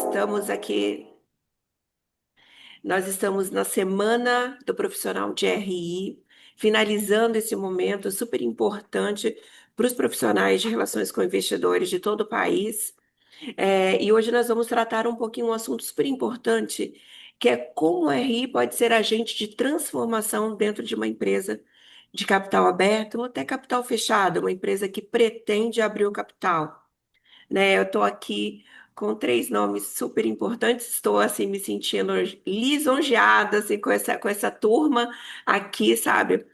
estamos aqui, nós estamos na Semana do Profissional de RI, finalizando esse momento super importante para os profissionais de relações com investidores de todo o país. E hoje nós vamos tratar um pouquinho um assunto super importante, que é como o RI pode ser agente de transformação dentro de uma empresa de capital aberto ou até capital fechado, uma empresa que pretende abrir o capital, né? Eu estou aqui com três nomes super importantes, estou assim me sentindo lisonjeada assim, com essa turma aqui, sabe?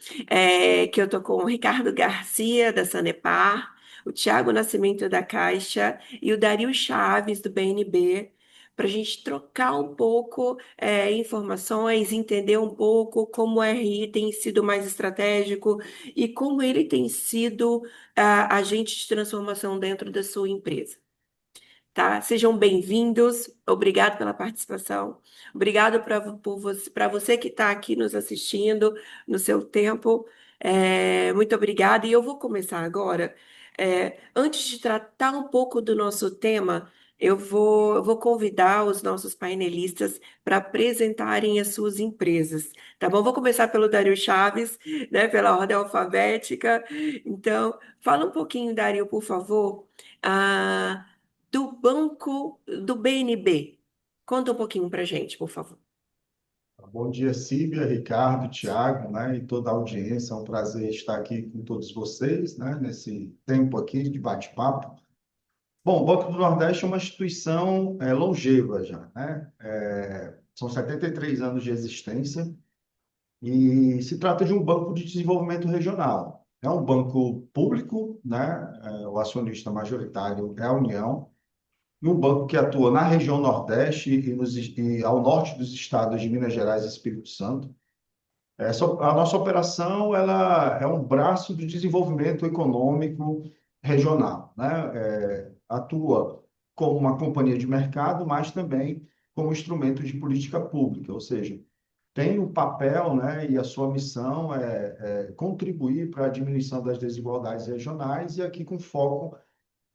Que eu estou com o Ricardo Garcia, da Sanepar, o Tiago Nascimento, da Caixa, e o Dario Chaves, do BNB, para a gente trocar um pouco informações, entender um pouco como o RI tem sido mais estratégico e como ele tem sido agente de transformação dentro da sua empresa, tá? Sejam bem-vindos, obrigado pela participação, obrigado para você que está aqui nos assistindo no seu tempo, muito obrigada. E eu vou começar agora. Antes de tratar um pouco do nosso tema, eu vou convidar os nossos painelistas para apresentarem as suas empresas, tá bom? Vou começar pelo Dario Chaves, né, pela ordem alfabética. Então, fala um pouquinho, Dario, por favor. Ah, do banco do BNB. Conta um pouquinho para gente, por favor. Bom dia, Síbia, Ricardo, Thiago, né, e toda a audiência. É um prazer estar aqui com todos vocês, né, nesse tempo aqui de bate-papo. Bom, o Banco do Nordeste é uma instituição longeva já, né? São 73 anos de existência e se trata de um banco de desenvolvimento regional. É um banco público, né? O acionista majoritário é a União, e um banco que atua na região Nordeste e ao norte dos estados de Minas Gerais e Espírito Santo. A nossa operação ela é um braço do desenvolvimento econômico regional, né? Atua como uma companhia de mercado, mas também como instrumento de política pública, ou seja, tem o papel, né, e a sua missão é contribuir para a diminuição das desigualdades regionais e aqui com foco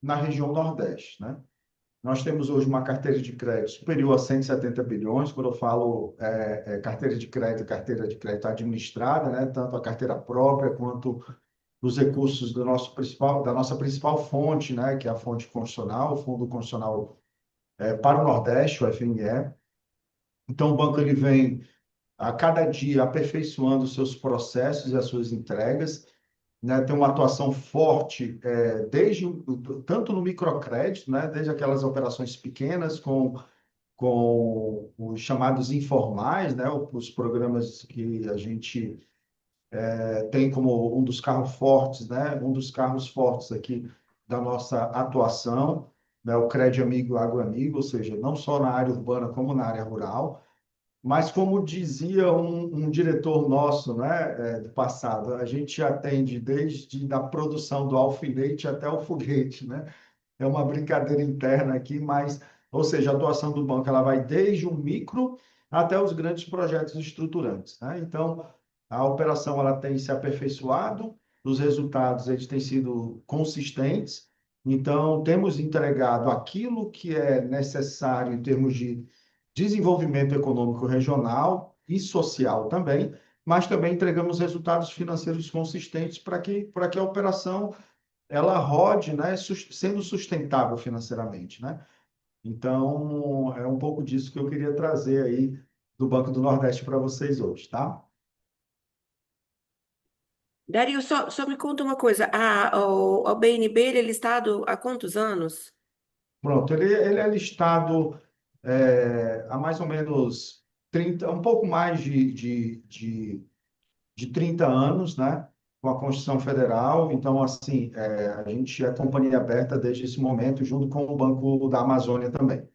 na região Nordeste, né? Nós temos hoje uma carteira de crédito superior a 170 bilhões. Quando eu falo carteira de crédito administrada, né, tanto a carteira própria quanto os recursos da nossa principal fonte, né, que é a fonte constitucional, o Fundo Constitucional para o Nordeste, o FNE. Então, o banco ele vem a cada dia aperfeiçoando os seus processos e as suas entregas, né, tem uma atuação forte tanto no microcrédito, né, desde aquelas operações pequenas com os chamados informais, né, os programas que a gente tem como um dos carros fortes, né, um dos carros fortes aqui da nossa atuação, né, o Crédito Amigo Agro Amigo, ou seja, não só na área urbana como na área rural. Mas, como dizia um diretor nosso, né, do passado, a gente atende desde a produção do alfinete até o foguete, né? É uma brincadeira interna aqui, mas, ou seja, a atuação do banco ela vai desde o micro até os grandes projetos estruturantes, né? Então, a operação ela tem se aperfeiçoado, os resultados eles têm sido consistentes, então temos entregado aquilo que é necessário em termos de desenvolvimento econômico regional e social também, mas também entregamos resultados financeiros consistentes para que a operação ela rode, né, sendo sustentável financeiramente, né? Então, é um pouco disso que eu queria trazer aí do Banco do Nordeste para vocês hoje, tá? Dario, só me conta uma coisa. O BNB ele é listado há quantos anos? Pronto, ele é listado há mais ou menos 30, um pouco mais de 30 anos, né? Com a Constituição Federal. Então, assim, a gente é companhia aberta desde esse momento, junto com o Banco da Amazônia também.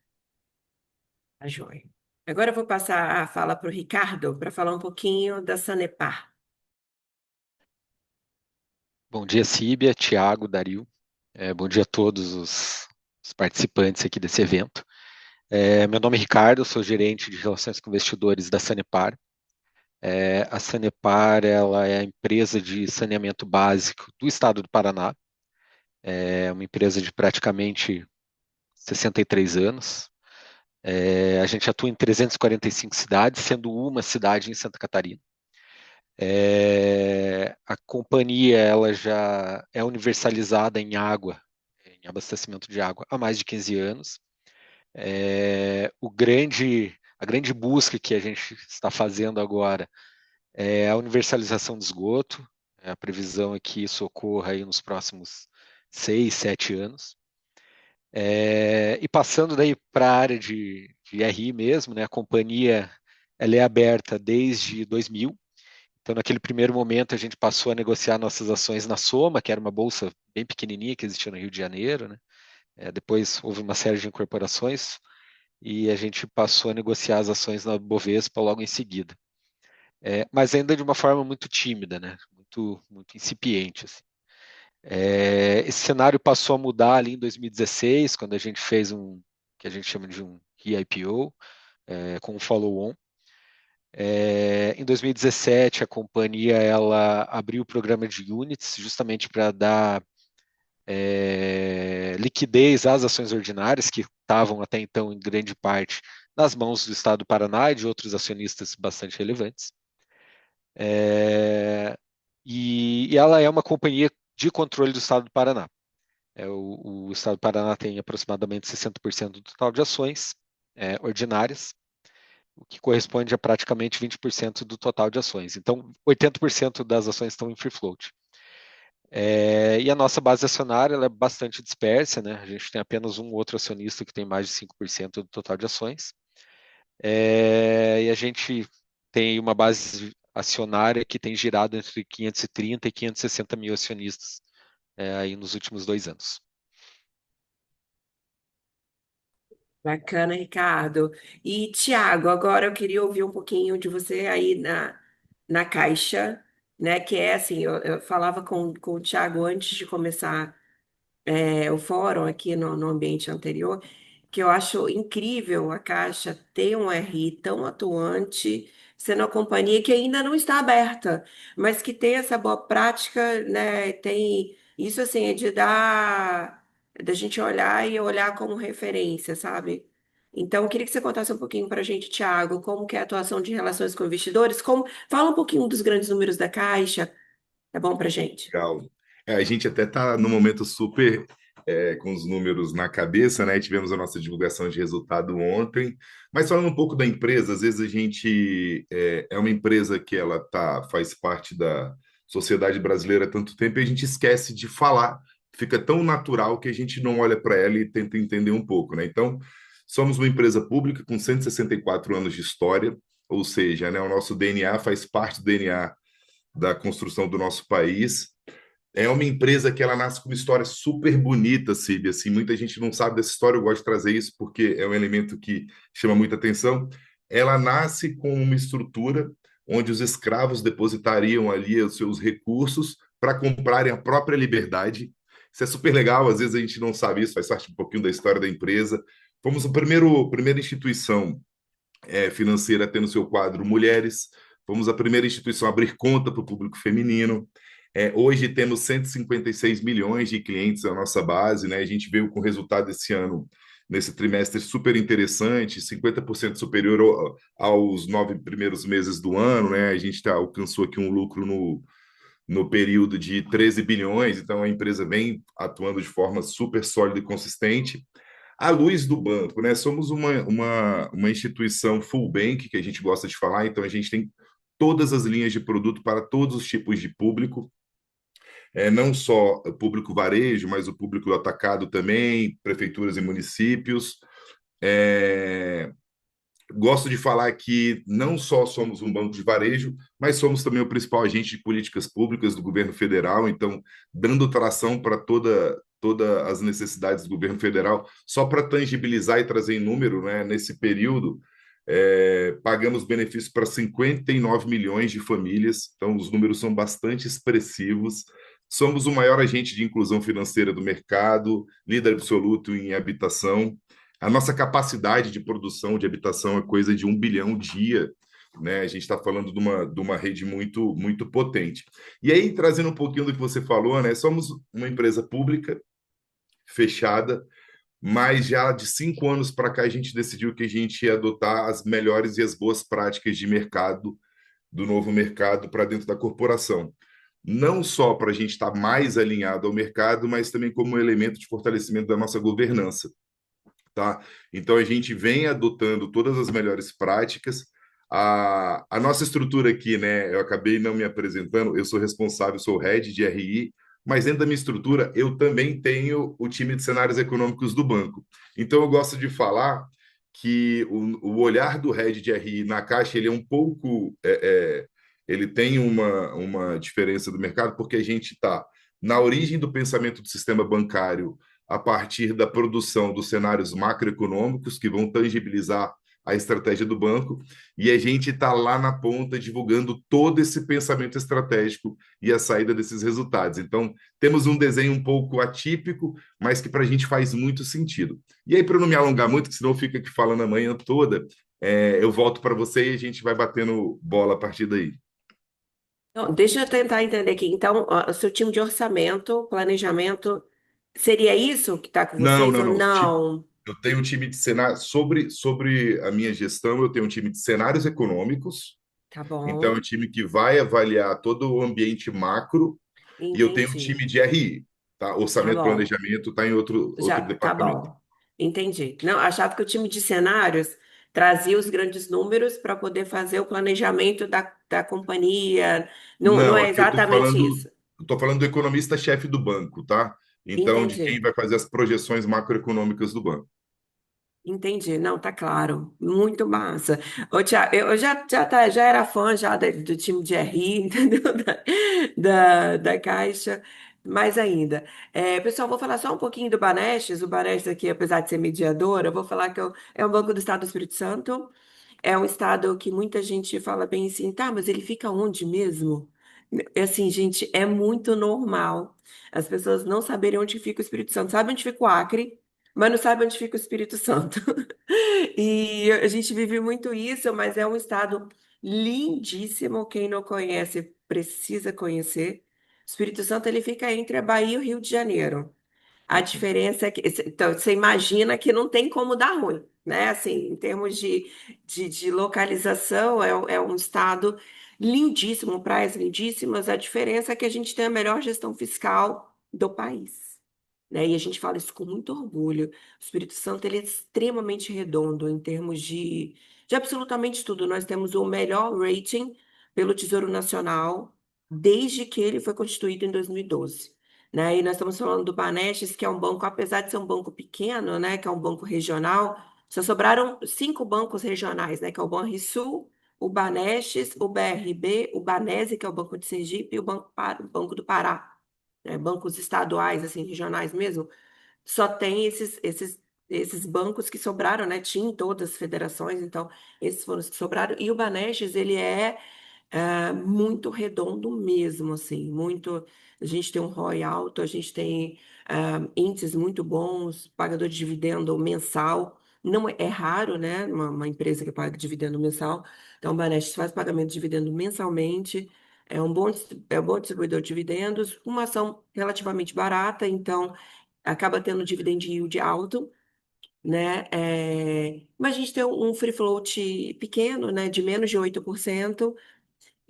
Tá joia. Agora eu vou passar a fala para o Ricardo para falar um pouquinho da Sanepar. Bom dia, Síbia, Tiago, Dario. Bom dia a todos os participantes aqui desse evento. Meu nome é Ricardo, eu sou gerente de relações com investidores da Sanepar. A Sanepar ela é a empresa de saneamento básico do estado do Paraná. É uma empresa de praticamente 63 anos. A gente atua em 345 cidades, sendo uma cidade em Santa Catarina. A companhia ela já é universalizada em água, em abastecimento de água há mais de 15 anos. A grande busca que a gente está fazendo agora é a universalização do esgoto. A previsão é que isso ocorra aí nos próximos 6, 7 anos. E passando daí para a área de RI mesmo, né, a companhia ela é aberta desde 2000. Então, naquele primeiro momento, a gente passou a negociar nossas ações na Soma, que era uma bolsa bem pequenininha que existia no Rio de Janeiro, né? Depois houve uma série de incorporações e a gente passou a negociar as ações na Bovespa logo em seguida. Mas ainda de uma forma muito tímida, né? Muito, muito incipiente, assim. Esse cenário passou a mudar ali em 2016, quando a gente fez que a gente chama de um re-IPO, com um follow-on. Em 2017, a companhia ela abriu o programa de units justamente para dar liquidez às ações ordinárias, que estavam até então, em grande parte, nas mãos do Estado do Paraná e de outros acionistas bastante relevantes. E ela é uma companhia de controle do Estado do Paraná. O Estado do Paraná tem aproximadamente 60% do total de ações ordinárias, o que corresponde a praticamente 20% do total de ações. Então, 80% das ações estão em free float. E a nossa base acionária ela é bastante dispersa, né? A gente tem apenas um outro acionista que tem mais de 5% do total de ações. E a gente tem uma base acionária que tem girado entre 530 e 560 mil acionistas aí nos últimos 2 anos. Bacana, Ricardo. E, Tiago, agora eu queria ouvir um pouquinho de você aí na Caixa, né? Que é assim, eu falava com o Tiago antes de começar o fórum aqui no ambiente anterior, que eu acho incrível a Caixa ter um RI tão atuante, sendo uma companhia que ainda não está aberta, mas que tem essa boa prática, né? Tem isso assim, é de dar, da gente olhar e olhar como referência, sabe? Então, eu queria que você contasse um pouquinho para a gente, Thiago, como que é a atuação de relações com investidores, fala um pouquinho dos grandes números da Caixa, é bom para gente? Legal. A gente até está no momento super com os números na cabeça, né? Tivemos a nossa divulgação de resultado ontem, mas falando um pouco da empresa, às vezes a gente é uma empresa que ela faz parte da sociedade brasileira há tanto tempo e a gente esquece de falar, fica tão natural que a gente não olha para ela e tenta entender um pouco, né? Então, somos uma empresa pública com 164 anos de história, ou seja, né, o nosso DNA faz parte do DNA da construção do nosso país. É uma empresa que ela nasce com uma história super bonita, Cib. Assim, muita gente não sabe dessa história, eu gosto de trazer isso porque é um elemento que chama muita atenção. Ela nasce com uma estrutura onde os escravos depositariam ali os seus recursos para comprarem a própria liberdade. Isso é super legal, às vezes a gente não sabe isso, faz parte um pouquinho da história da empresa. Fomos a primeira instituição financeira a ter no seu quadro mulheres, fomos a primeira instituição a abrir conta para o público feminino. Hoje temos 156 milhões de clientes na nossa base, né? A gente veio com resultado esse ano, nesse trimestre, super interessante, 50% superior aos 9 primeiros meses do ano, né? A gente alcançou aqui um lucro no período de 13 bilhões, então a empresa vem atuando de forma super sólida e consistente. À luz do banco, né? Somos uma instituição full bank, que a gente gosta de falar, então a gente tem todas as linhas de produto para todos os tipos de público, não só o público varejo, mas o público atacado também, prefeituras e municípios. É, Gosto de falar que não só somos um banco de varejo, mas somos também o principal agente de políticas públicas do governo federal, então, dando tração para todas as necessidades do governo federal. Só para tangibilizar e trazer em número, né, nesse período, pagamos benefícios para 59 milhões de famílias, então os números são bastante expressivos. Somos o maior agente de inclusão financeira do mercado, líder absoluto em habitação. A nossa capacidade de produção de habitação é coisa de 1 bilhão dia, né? A gente está falando de uma rede muito, muito potente. E aí, trazendo um pouquinho do que você falou, né? Somos uma empresa pública, fechada, mas já de 5 anos para cá a gente decidiu que a gente ia adotar as melhores e as boas práticas de mercado, do novo mercado para dentro da corporação. Não só para a gente estar mais alinhado ao mercado, mas também como um elemento de fortalecimento da nossa governança, tá? Então a gente vem adotando todas as melhores práticas. A nossa estrutura aqui, né? Eu acabei não me apresentando, eu sou responsável, sou head de RI, mas dentro da minha estrutura eu também tenho o time de cenários econômicos do banco. Então eu gosto de falar que o olhar do head de RI na Caixa ele é um pouco ele tem uma diferença do mercado porque a gente está na origem do pensamento do sistema bancário a partir da produção dos cenários macroeconômicos que vão tangibilizar a estratégia do banco, e a gente está lá na ponta divulgando todo esse pensamento estratégico e a saída desses resultados. Então, temos um desenho um pouco atípico, mas que para a gente faz muito sentido. E aí, para não me alongar muito, que senão fica aqui falando a manhã toda, eu volto para você e a gente vai batendo bola a partir daí. Então, deixa eu tentar entender aqui. Então, ó, o seu time de orçamento, planejamento, seria isso que está com Não, vocês não, ou não. não? Eu tenho um time de cenário sobre a minha gestão, eu tenho um time de cenários econômicos. Tá Então, é um bom, time que vai avaliar todo o ambiente macro e eu tenho um entendi. time de RI, tá? Tá Orçamento e bom. planejamento está em outro Já, tá departamento. bom. Entendi. Não, achava que o time de cenários trazia os grandes números para poder fazer o planejamento da companhia. Não, não Não, é aqui eu exatamente isso. estou falando do economista-chefe do banco, tá? Então, de quem Entendi. vai fazer as projeções macroeconômicas do banco. Entendi. Não, tá claro. Muito massa. Ô, Thiago, eu já era fã já do time de RI, entendeu? Da Caixa, mais ainda. Pessoal, vou falar só um pouquinho do Banestes. O Banestes aqui, apesar de ser mediador, eu vou falar que é um banco do Estado do Espírito Santo. É um estado que muita gente fala bem assim, tá, mas ele fica onde mesmo? É assim, gente, é muito normal as pessoas não saberem onde fica o Espírito Santo. Sabe onde fica o Acre, mas não sabe onde fica o Espírito Santo. E a gente vive muito isso, mas é um estado lindíssimo. Quem não conhece, precisa conhecer. O Espírito Santo, ele fica entre a Bahia e o Rio de Janeiro. A diferença é que, então, você imagina que não tem como dar ruim, né? Assim, em termos de localização, é um estado lindíssimo, praias lindíssimas. A diferença é que a gente tem a melhor gestão fiscal do país, né? E a gente fala isso com muito orgulho. O Espírito Santo, ele é extremamente redondo em termos de absolutamente tudo. Nós temos o melhor rating pelo Tesouro Nacional desde que ele foi constituído em 2012, né? E nós estamos falando do Banestes, que é um banco, apesar de ser um banco pequeno, né, que é um banco regional, só sobraram 5 bancos regionais, né, que é o Banrisul, o Banestes, o BRB, o Banese, que é o Banco de Sergipe, e o Banco do Pará, né, bancos estaduais, assim, regionais mesmo, só tem esses bancos que sobraram, né? Tinha em todas as federações, então esses foram os que sobraram. E o Banestes, ele é muito redondo mesmo, assim, muito. A gente tem um ROI alto, a gente tem índices muito bons, pagador de dividendo mensal. Não é raro, né? Uma empresa que paga dividendo mensal. Então, o Banestes faz pagamento de dividendo mensalmente. É um bom distribuidor de dividendos, uma ação relativamente barata, então acaba tendo um dividend yield alto, né? Mas a gente tem um free float pequeno, né? De menos de 8%.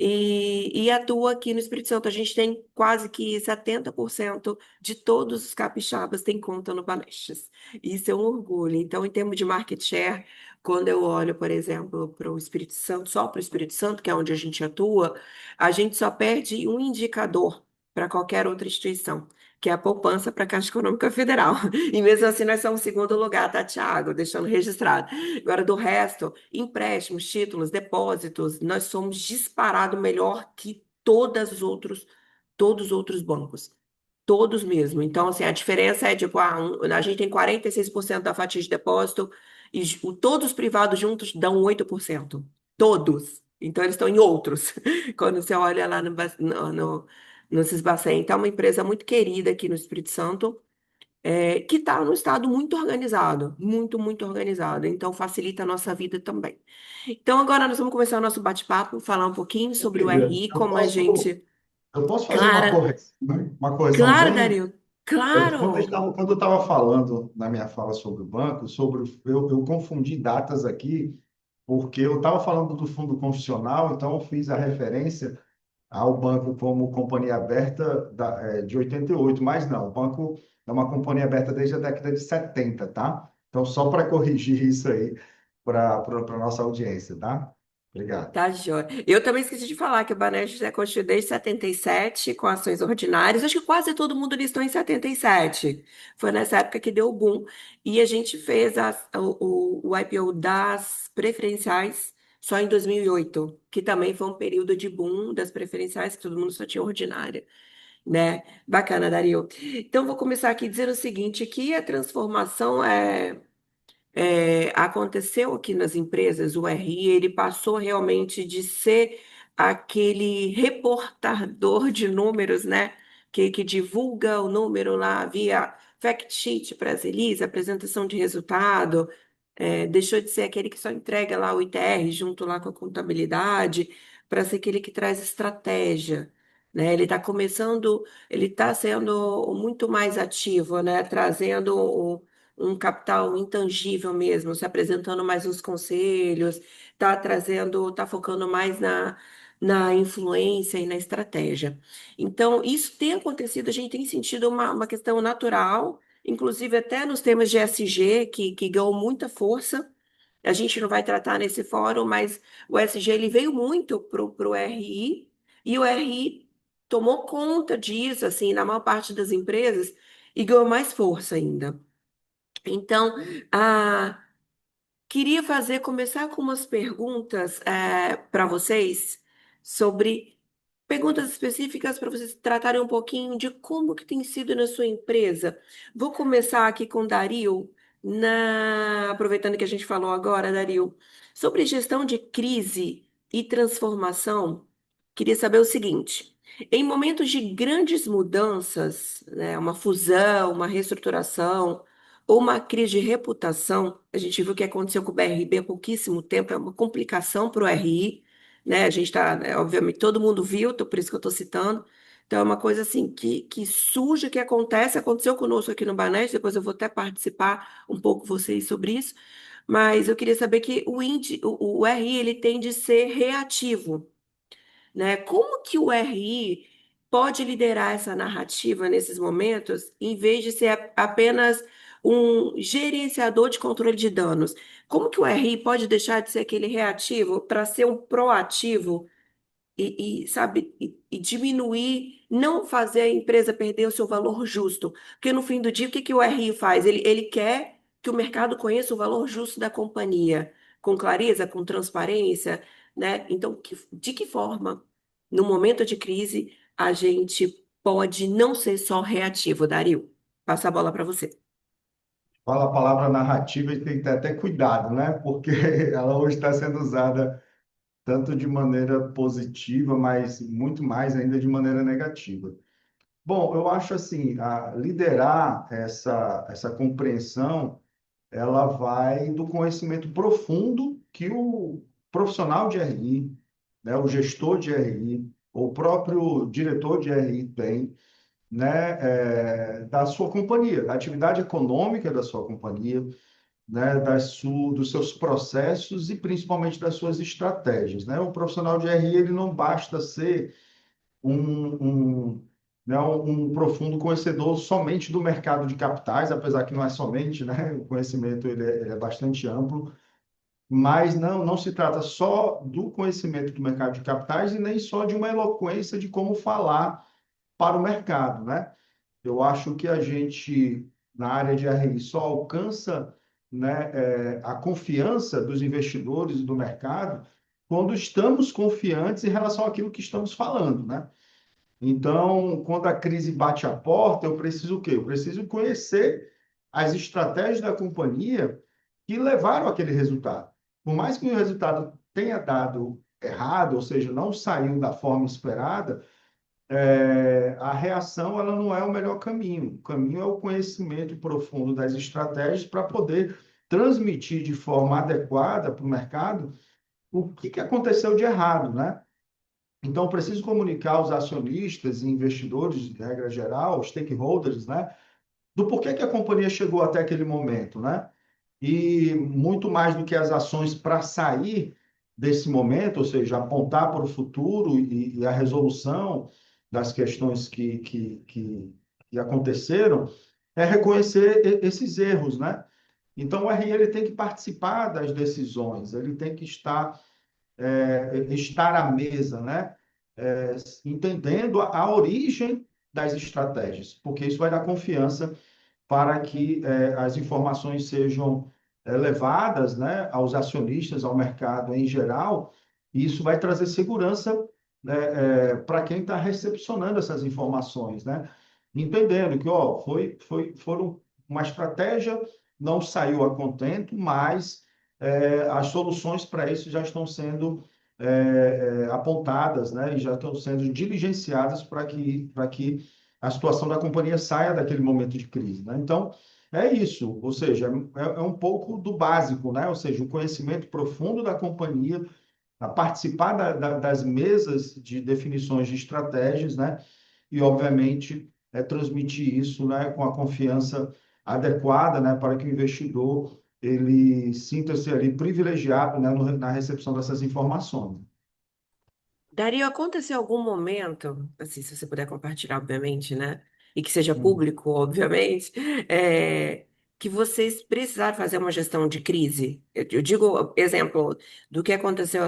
E atua aqui no Espírito Santo. A gente tem quase que 70% de todos os capixabas têm conta no Banestes. Isso é um orgulho. Então, em termos de market share, quando eu olho, por exemplo, para o Espírito Santo, só para o Espírito Santo, que é onde a gente atua, a gente só perde um indicador para qualquer outra instituição, que é a poupança para a Caixa Econômica Federal. E mesmo assim, nós somos segundo lugar, tá, Thiago? Deixando registrado. Agora, do resto, empréstimos, títulos, depósitos, nós somos disparado melhor que todos os outros bancos. Todos mesmo. Então, assim, a diferença é, tipo, a gente tem 46% da fatia de depósito e todos os privados juntos dão 8%. Todos. Então, eles estão em outros. Quando você olha lá no Sisbacen. Então, é uma empresa muito querida aqui no Espírito Santo, que está num estado muito organizado, muito, muito organizado. Então, facilita a nossa vida também. Então, agora nós vamos começar o nosso bate-papo, falar um pouquinho sobre o Lívia, RI, como a gente. eu posso fazer uma Clara, correção, né? Uma correção claro, bem Dario. Claro, Quando eu estava falando na minha fala sobre o banco, eu confundi datas aqui, porque eu estava falando do fundo confissional, então eu fiz a referência ao banco como companhia aberta de 88, mas não, o banco é uma companhia aberta desde a década de 70, tá? Então, só para corrigir isso aí para a nossa audiência, tá? Obrigado. tá jóia. Eu também esqueci de falar que o Banestes é constituído desde 77, com ações ordinárias. Acho que quase todo mundo listou em 77. Foi nessa época que deu o boom. E a gente fez o IPO das preferenciais só em 2008, que também foi um período de boom das preferenciais, que todo mundo só tinha ordinária, né? Bacana, Dario. Então, vou começar aqui dizendo o seguinte, que a transformação aconteceu aqui nas empresas, o RI, ele passou realmente de ser aquele reportador de números, né? Que divulga o número lá via fact sheet para as Elis, apresentação de resultado, deixou de ser aquele que só entrega lá o ITR junto lá com a contabilidade, para ser aquele que traz estratégia. Né? Ele está começando, ele está sendo muito mais ativo, né? Trazendo um capital intangível mesmo, se apresentando mais nos conselhos, está trazendo, está focando mais na influência e na estratégia. Então, isso tem acontecido, a gente tem sentido uma questão natural, inclusive até nos temas de SG, que ganhou muita força. A gente não vai tratar nesse fórum, mas o SG ele veio muito para o RI, e o RI tomou conta disso, assim, na maior parte das empresas, e ganhou mais força ainda. Então, ah, queria começar com umas perguntas para vocês sobre perguntas específicas para vocês tratarem um pouquinho de como que tem sido na sua empresa. Vou começar aqui com o Dario, aproveitando que a gente falou agora, Dario, sobre gestão de crise e transformação. Queria saber o seguinte: em momentos de grandes mudanças, né, uma fusão, uma reestruturação ou uma crise de reputação, a gente viu o que aconteceu com o BRB há pouquíssimo tempo, é uma complicação para o RI, né? A gente está, obviamente, todo mundo viu, por isso que eu estou citando. Então, é uma coisa assim que surge, que acontece, aconteceu conosco aqui no Banestes, depois eu vou até participar um pouco com vocês sobre isso, mas eu queria saber que o RI ele tende a ser reativo, né? Como que o RI pode liderar essa narrativa nesses momentos, em vez de ser apenas um gerenciador de controle de danos? Como que o RI pode deixar de ser aquele reativo para ser um proativo sabe, e diminuir, não fazer a empresa perder o seu valor justo? Porque no fim do dia, o que que o RI faz? Ele quer que o mercado conheça o valor justo da companhia, com clareza, com transparência, né? Então, de que forma, no momento de crise, a gente pode não ser só reativo, Dario? Passa a bola para você. Fala a palavra narrativa e tem que ter até cuidado, né? Porque ela hoje está sendo usada tanto de maneira positiva, mas muito mais ainda de maneira negativa. Bom, eu acho assim, liderar essa compreensão, ela vai do conhecimento profundo que o profissional de RI, né, o gestor de RI, o próprio diretor de RI tem, né, da sua companhia, da atividade econômica da sua companhia, né, dos seus processos e principalmente das suas estratégias, né? O profissional de RI, ele não basta ser né, um profundo conhecedor somente do mercado de capitais, apesar que não é somente, né? O conhecimento ele é bastante amplo, mas não se trata só do conhecimento do mercado de capitais e nem só de uma eloquência de como falar para o mercado, né? Eu acho que a gente, na área de RI, só alcança, né, a confiança dos investidores e do mercado quando estamos confiantes em relação àquilo que estamos falando, né? Então, quando a crise bate a porta, eu preciso o quê? Eu preciso conhecer as estratégias da companhia que levaram àquele resultado. Por mais que o resultado tenha dado errado, ou seja, não saiu da forma esperada, a reação ela não é o melhor caminho. O caminho é o conhecimento profundo das estratégias para poder transmitir de forma adequada para o mercado o que aconteceu de errado, né? Então, preciso comunicar aos acionistas e investidores, de regra geral, stakeholders, né, do porquê que a companhia chegou até aquele momento, né? E muito mais do que as ações para sair desse momento, ou seja, apontar para o futuro e a resolução das questões que aconteceram, é reconhecer esses erros, né? Então, o RI ele tem que participar das decisões, ele tem que estar à mesa, né? Entendendo a origem das estratégias, porque isso vai dar confiança para que as informações sejam levadas, né, aos acionistas, ao mercado em geral, e isso vai trazer segurança, né, para quem está recepcionando essas informações, né? Entendendo que foram uma estratégia, não saiu a contento, mas as soluções para isso já estão sendo apontadas, né, e já estão sendo diligenciadas para que a situação da companhia saia daquele momento de crise, né? Então, é isso, ou seja, é um pouco do básico, né? Ou seja, o conhecimento profundo da companhia, a participar das mesas de definições de estratégias, né? E, obviamente, transmitir isso, né, com a confiança adequada, né, para que o investidor ele sinta-se ali privilegiado, né, na recepção dessas informações. Daria acontecer algum momento, assim, se você puder compartilhar, obviamente, né? E que seja Hum. público, obviamente, que vocês precisaram fazer uma gestão de crise. Eu digo, exemplo, do que aconteceu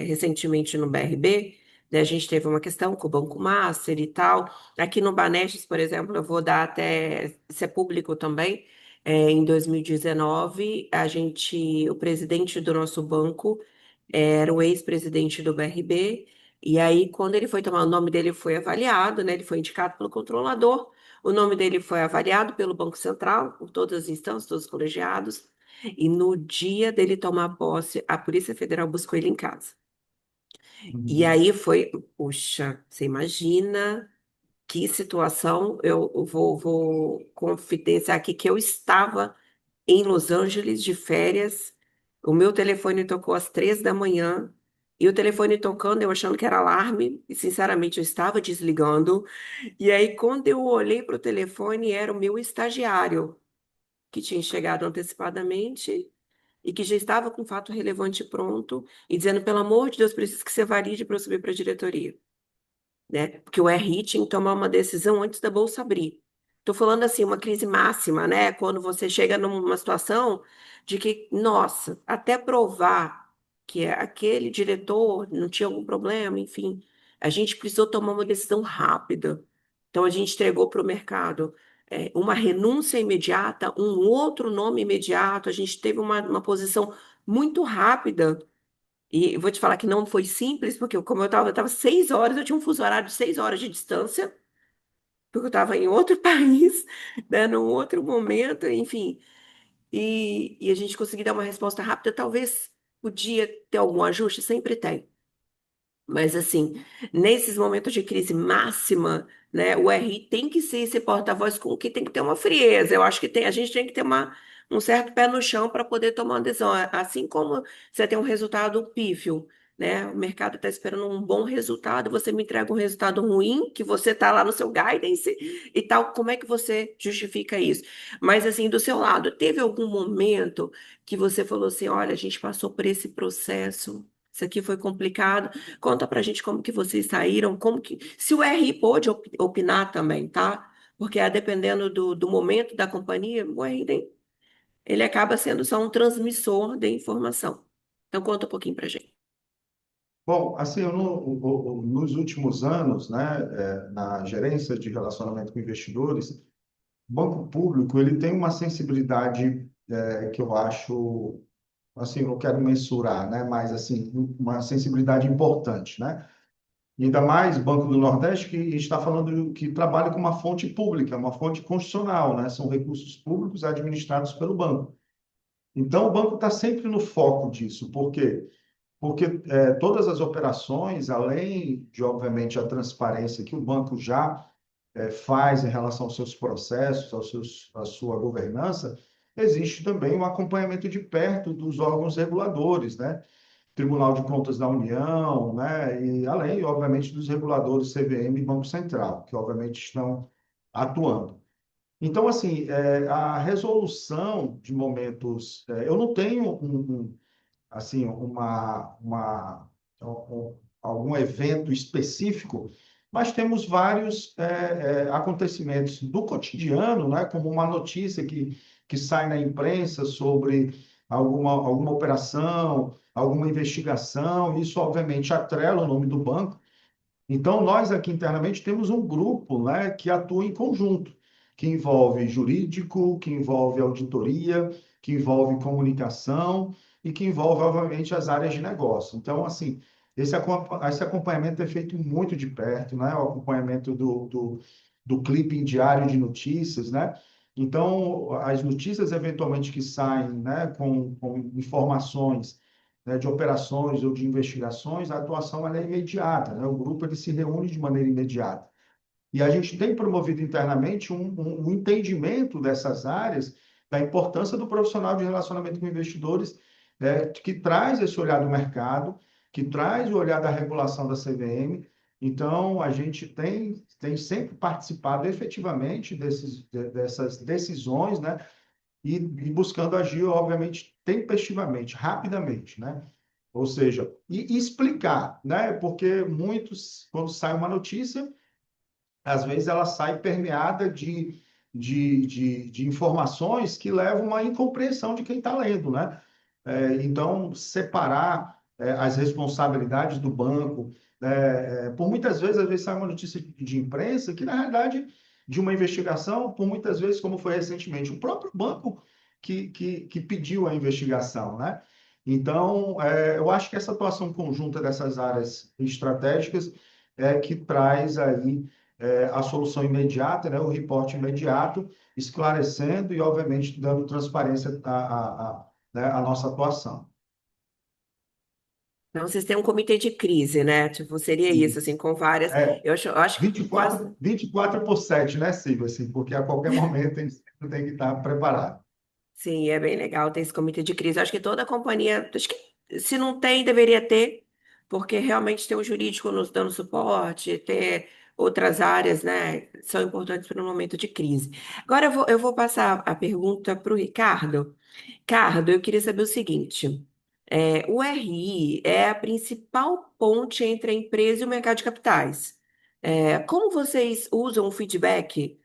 recentemente no BRB, né, a gente teve uma questão com o Banco Master e tal. Aqui no Banestes, por exemplo, eu vou dar até, isso é público também. Em 2019, o presidente do nosso banco era o ex-presidente do BRB, e aí, quando ele foi tomar, o nome dele foi avaliado, né? Ele foi indicado pelo controlador, o nome dele foi avaliado pelo Banco Central, por todas as instâncias, todos os colegiados, e no dia dele tomar posse, a Polícia Federal buscou ele em casa. E Uhum. aí foi, puxa, você imagina que situação, eu vou confidenciar aqui que eu estava em Los Angeles de férias. O meu telefone tocou às 3 da manhã. E o telefone tocando, eu achando que era alarme, e sinceramente eu estava desligando. E aí, quando eu olhei para o telefone, era o meu estagiário, que tinha chegado antecipadamente e que já estava com o fato relevante pronto, e dizendo: pelo amor de Deus, preciso que você valide para eu subir para a diretoria, né? Porque o RI tinha que tomar uma decisão antes da bolsa abrir. Estou falando assim, uma crise máxima, né? Quando você chega numa situação de que, nossa, até provar que aquele diretor não tinha algum problema, enfim, a gente precisou tomar uma decisão rápida. Então a gente entregou para o mercado uma renúncia imediata, um outro nome imediato, a gente teve uma posição muito rápida e eu vou te falar que não foi simples, porque como eu estava 6 horas, eu tinha um fuso horário de 6 horas de distância, porque eu estava em outro país, né, num outro momento, enfim. E a gente conseguiu dar uma resposta rápida. Talvez podia ter algum ajuste, sempre tem. Mas, assim, nesses momentos de crise máxima, né, o RI tem que ser esse porta-voz com que tem que ter uma frieza. Eu acho que a gente tem que ter um certo pé no chão para poder tomar uma decisão. Assim como você tem um resultado pífio, né? O mercado está esperando um bom resultado, você me entrega um resultado ruim, que você está lá no seu guidance e tal. Como é que você justifica isso? Mas, assim, do seu lado, teve algum momento que você falou assim: olha, a gente passou por esse processo. Isso aqui foi complicado. Conta pra gente como que vocês saíram, se o RI pôde opinar também, tá? Porque dependendo do momento da companhia, o RI ele acaba sendo só um transmissor de informação. Então conta um pouquinho pra gente. Bom, assim, nos últimos anos, né, na gerência de relacionamento com investidores, o banco público ele tem uma sensibilidade que eu acho, assim, eu não quero mensurar, né, mas assim, uma sensibilidade importante, né? E ainda mais Banco do Nordeste, que está falando que trabalha com uma fonte pública, uma fonte constitucional, né? São recursos públicos administrados pelo banco. Então, o banco está sempre no foco disso. Por quê? Porque todas as operações, além de, obviamente, a transparência que o banco já faz em relação aos seus processos, à sua governança, existe também um acompanhamento de perto dos órgãos reguladores, né? Tribunal de Contas da União, né? E além, obviamente, dos reguladores CVM e Banco Central, que obviamente estão atuando. Então, assim, a resolução de momentos, eu não tenho assim, algum evento específico, mas temos vários acontecimentos do cotidiano, né, como uma notícia que sai na imprensa sobre alguma operação, alguma investigação, isso obviamente atrela o nome do banco. Então, nós aqui internamente temos um grupo, né, que atua em conjunto, que envolve jurídico, que envolve auditoria, que envolve comunicação e que envolve, obviamente, as áreas de negócio. Então, assim, esse acompanhamento é feito muito de perto, né, o acompanhamento do clipping diário de notícias, né? Então, as notícias eventualmente que saem, né, com informações, né, de operações ou de investigações, a atuação ela é imediata, né? O grupo ele se reúne de maneira imediata. E a gente tem promovido internamente um entendimento dessas áreas, da importância do profissional de relacionamento com investidores, que traz esse olhar do mercado, que traz o olhar da regulação da CVM. Então, a gente tem sempre participado efetivamente dessas decisões, né? E buscando agir, obviamente, tempestivamente, rapidamente, né? Ou seja, e explicar, né? Porque muitos, quando sai uma notícia, às vezes ela sai permeada de informações que levam a incompreensão de quem está lendo, né? Então, separar as responsabilidades do banco, por muitas vezes, às vezes sai uma notícia de imprensa que, na realidade, de uma investigação, por muitas vezes, como foi recentemente, o próprio banco que pediu a investigação, né? Então, eu acho que essa atuação conjunta dessas áreas estratégicas é que traz aí a solução imediata, né, o reporte imediato, esclarecendo e, obviamente, dando transparência né, à nossa atuação. Então, vocês têm um comitê de crise, né? Tipo, seria isso, assim, Isso. com várias. É Eu acho que quase. 24/7, né, Silvia? Assim, porque a qualquer momento a gente sempre tem que estar preparado. Sim, é bem legal ter esse comitê de crise. Acho que toda companhia, acho que se não tem, deveria ter, porque realmente ter um jurídico nos dando suporte, ter outras áreas, né, são importantes para um momento de crise. Agora eu vou passar a pergunta para o Ricardo. Ricardo, eu queria saber o seguinte: o RI é a principal ponte entre a empresa e o mercado de capitais. Como vocês usam o feedback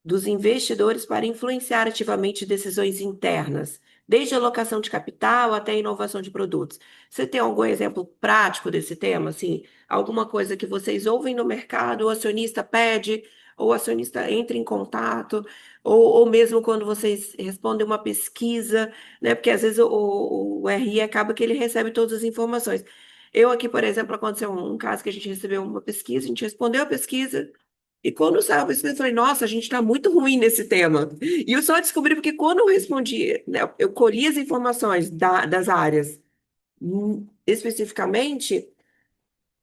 dos investidores para influenciar ativamente decisões internas, desde a alocação de capital até a inovação de produtos? Você tem algum exemplo prático desse tema? Assim, alguma coisa que vocês ouvem no mercado, o acionista pede, ou o acionista entra em contato, ou mesmo quando vocês respondem uma pesquisa, né? Porque às vezes o RI acaba que ele recebe todas as informações. Eu aqui, por exemplo, aconteceu um caso que a gente recebeu uma pesquisa, a gente respondeu a pesquisa, e quando saiu a pesquisa, eu falei, nossa, a gente está muito ruim nesse tema. E eu só descobri porque quando eu respondi, né, eu colhi as informações das áreas, especificamente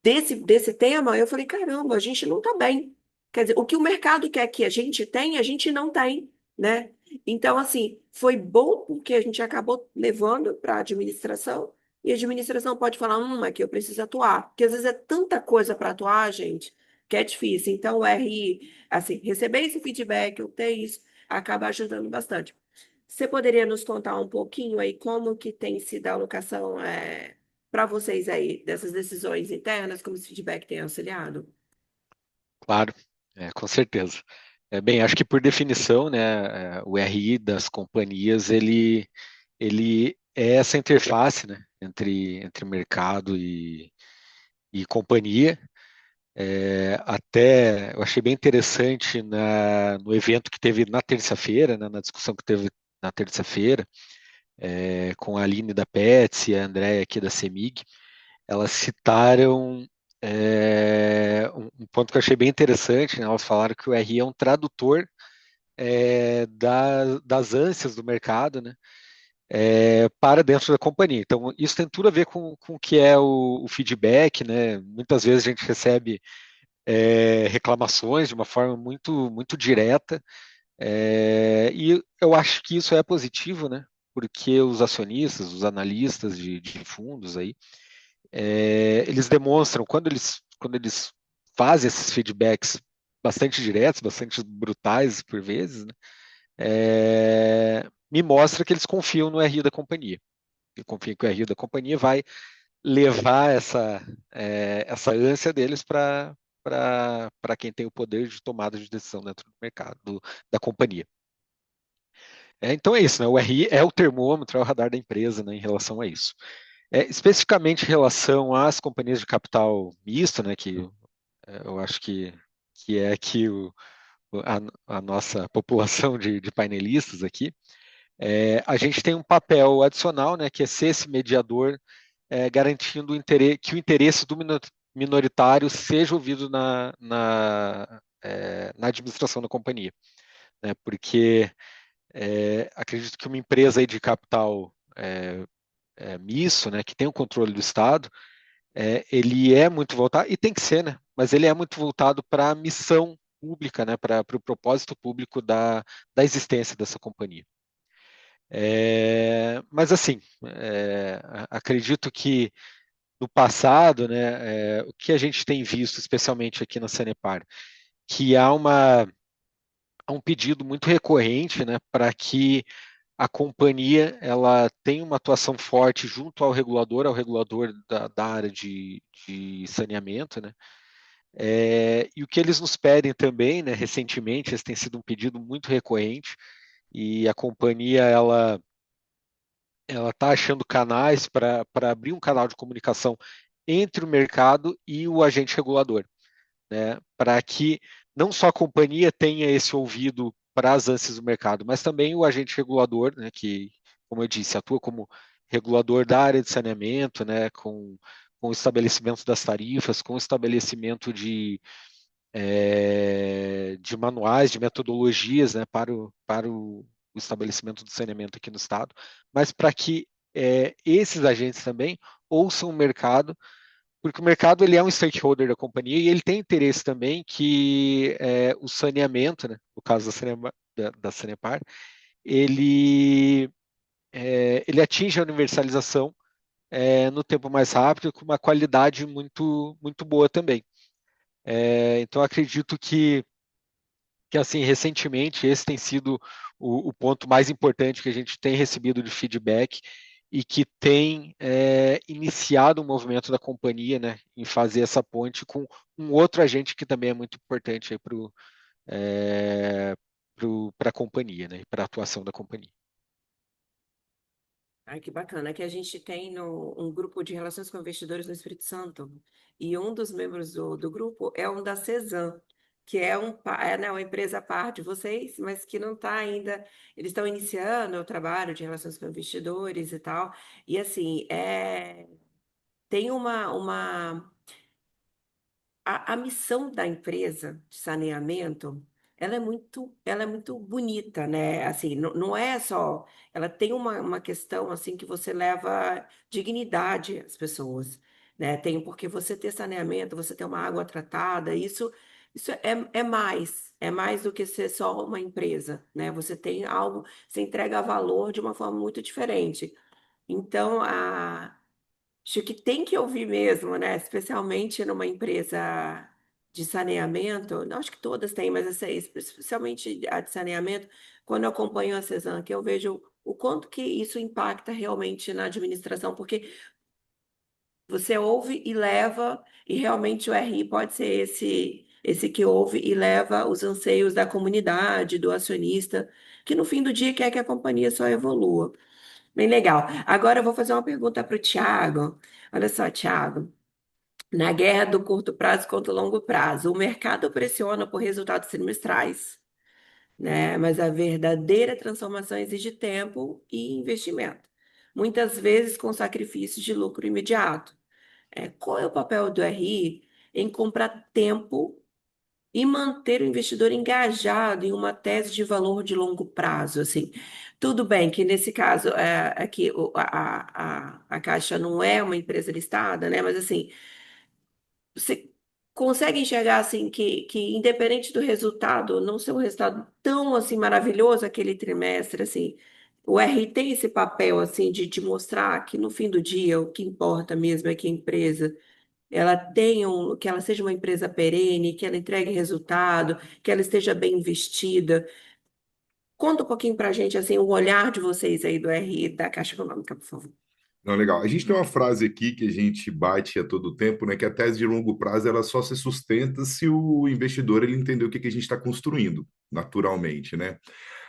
desse tema, eu falei, caramba, a gente não está bem. Quer dizer, o que o mercado quer que a gente tenha, a gente não tem, né? Então, assim, foi bom porque a gente acabou levando para a administração, e a administração pode falar, aqui eu preciso atuar. Porque às vezes é tanta coisa para atuar, gente, que é difícil. Então, o RI, assim, receber esse feedback, eu ter isso, acaba ajudando bastante. Você poderia nos contar um pouquinho aí como que tem sido a alocação, para vocês aí, dessas decisões internas, como esse feedback tem auxiliado? Claro, com certeza. Bem, acho que por definição, né, o RI das companhias, ele é essa interface, né, entre mercado e companhia. Até eu achei bem interessante no evento que teve na terça-feira, né, na discussão que teve na terça-feira, com a Aline da Pets e a Andréia aqui da CEMIG, elas citaram um ponto que eu achei bem interessante, né, elas falaram que o RI é um tradutor das ânsias do mercado, né, para dentro da companhia. Então, isso tem tudo a ver com o que é o feedback, né? Muitas vezes a gente recebe reclamações de uma forma muito, muito direta, e eu acho que isso é positivo, né? Porque os acionistas, os analistas de fundos aí, eles demonstram, quando eles fazem esses feedbacks bastante diretos, bastante brutais por vezes, né, me mostra que eles confiam no RI da companhia. E confiam que o RI da companhia vai levar essa ânsia deles para quem tem o poder de tomada de decisão dentro do mercado, da companhia. Então é isso, né? O RI é o termômetro, é o radar da empresa, né, em relação a isso. Especificamente em relação às companhias de capital misto, né, que eu acho que é aqui a nossa população de painelistas aqui, a gente tem um papel adicional, né, que é ser esse mediador, garantindo que o interesse do minoritário seja ouvido na administração da companhia, né, porque acredito que uma empresa aí de capital misto, né, que tem o controle do Estado, ele é muito voltado, e tem que ser, né, mas ele é muito voltado para a missão pública, né, para o propósito público da existência dessa companhia. Mas assim, acredito que no passado, né, o que a gente tem visto, especialmente aqui na Sanepar, que há um pedido muito recorrente, né, para que a companhia ela tenha uma atuação forte junto ao regulador da área de saneamento, né? E o que eles nos pedem também, né, recentemente, esse tem sido um pedido muito recorrente, e a companhia ela está achando canais para abrir um canal de comunicação entre o mercado e o agente regulador, né, para que não só a companhia tenha esse ouvido para as ânsias do mercado, mas também o agente regulador, né, que, como eu disse, atua como regulador da área de saneamento, né, com o estabelecimento das tarifas, com o estabelecimento de manuais, de metodologias, né, para o estabelecimento do saneamento aqui no estado, mas para que esses agentes também ouçam o mercado, porque o mercado ele é um stakeholder da companhia e ele tem interesse também que o saneamento, né, no caso da Sanepar, ele, ele atinja a universalização no tempo mais rápido, com uma qualidade muito, muito boa também. Então, acredito que assim, recentemente, esse tem sido o ponto mais importante que a gente tem recebido de feedback e que tem iniciado um movimento da companhia, né, em fazer essa ponte com um outro agente que também é muito importante para a companhia, né, para a atuação da companhia. Ai, que bacana. Que a gente tem um grupo de relações com investidores no Espírito Santo e um dos membros do grupo é um da Cezan, que né, uma empresa à parte de vocês, mas que não está ainda. Eles estão iniciando o trabalho de relações com investidores e tal. E assim, tem a missão da empresa de saneamento, ela é muito bonita, né? Assim, não é só, ela tem uma questão assim que você leva dignidade às pessoas, né? Tem porque você ter saneamento, você ter uma água tratada, isso é mais do que ser só uma empresa, né? Você tem algo, você entrega valor de uma forma muito diferente. Então, acho que tem que ouvir mesmo, né? Especialmente numa empresa de saneamento. Não, acho que todas têm, mas essa, especialmente a de saneamento, quando eu acompanho a Cezan, que eu vejo o quanto que isso impacta realmente na administração, porque você ouve e leva, e realmente o RI pode ser esse que ouve e leva os anseios da comunidade, do acionista, que no fim do dia quer que a companhia só evolua. Bem legal. Agora eu vou fazer uma pergunta para o Tiago. Olha só, Tiago. Na guerra do curto prazo contra o longo prazo, o mercado pressiona por resultados trimestrais, né? Mas a verdadeira transformação exige tempo e investimento, muitas vezes com sacrifício de lucro imediato. Qual é o papel do RI em comprar tempo e manter o investidor engajado em uma tese de valor de longo prazo, assim? Tudo bem que nesse caso aqui a Caixa não é uma empresa listada, né? Mas assim, você consegue enxergar assim que independente do resultado, não ser um resultado tão assim maravilhoso aquele trimestre, assim, O RI tem esse papel assim de mostrar que no fim do dia o que importa mesmo é que a empresa ela tenha que ela seja uma empresa perene, que ela entregue resultado, que ela esteja bem investida. Conta um pouquinho para a gente assim o olhar de vocês aí do RI da Caixa Econômica, por favor. Não, legal. A gente tem uma frase aqui que a gente bate a todo tempo, né? Que a tese de longo prazo ela só se sustenta se o investidor ele entender o que a gente está construindo, naturalmente, né?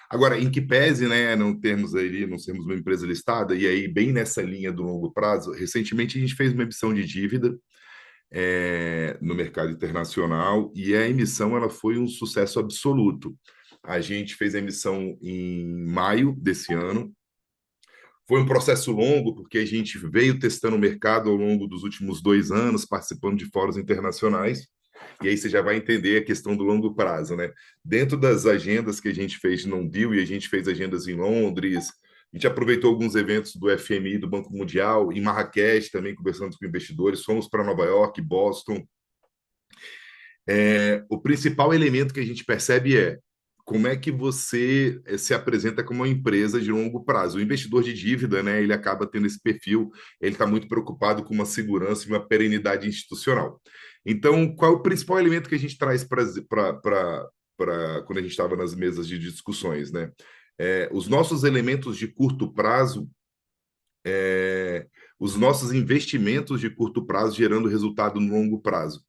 Agora, em que pese, né, não termos aí, não sermos uma empresa listada, e aí bem nessa linha do longo prazo, recentemente a gente fez uma emissão de dívida no mercado internacional e a emissão ela foi um sucesso absoluto. A gente fez a emissão em maio desse ano. Foi um processo longo, porque a gente veio testando o mercado ao longo dos últimos 2 anos, participando de fóruns internacionais. E aí você já vai entender a questão do longo prazo, né? Dentro das agendas que a gente fez de non-deal, e a gente fez agendas em Londres, a gente aproveitou alguns eventos do FMI, do Banco Mundial, em Marrakech também, conversando com investidores, fomos para Nova York, Boston. O principal elemento que a gente percebe é como é que você se apresenta como uma empresa de longo prazo. O investidor de dívida, né, ele acaba tendo esse perfil, ele está muito preocupado com uma segurança e uma perenidade institucional. Então, qual é o principal elemento que a gente traz para quando a gente estava nas mesas de discussões, né? Os nossos elementos de curto prazo, os nossos investimentos de curto prazo gerando resultado no longo prazo.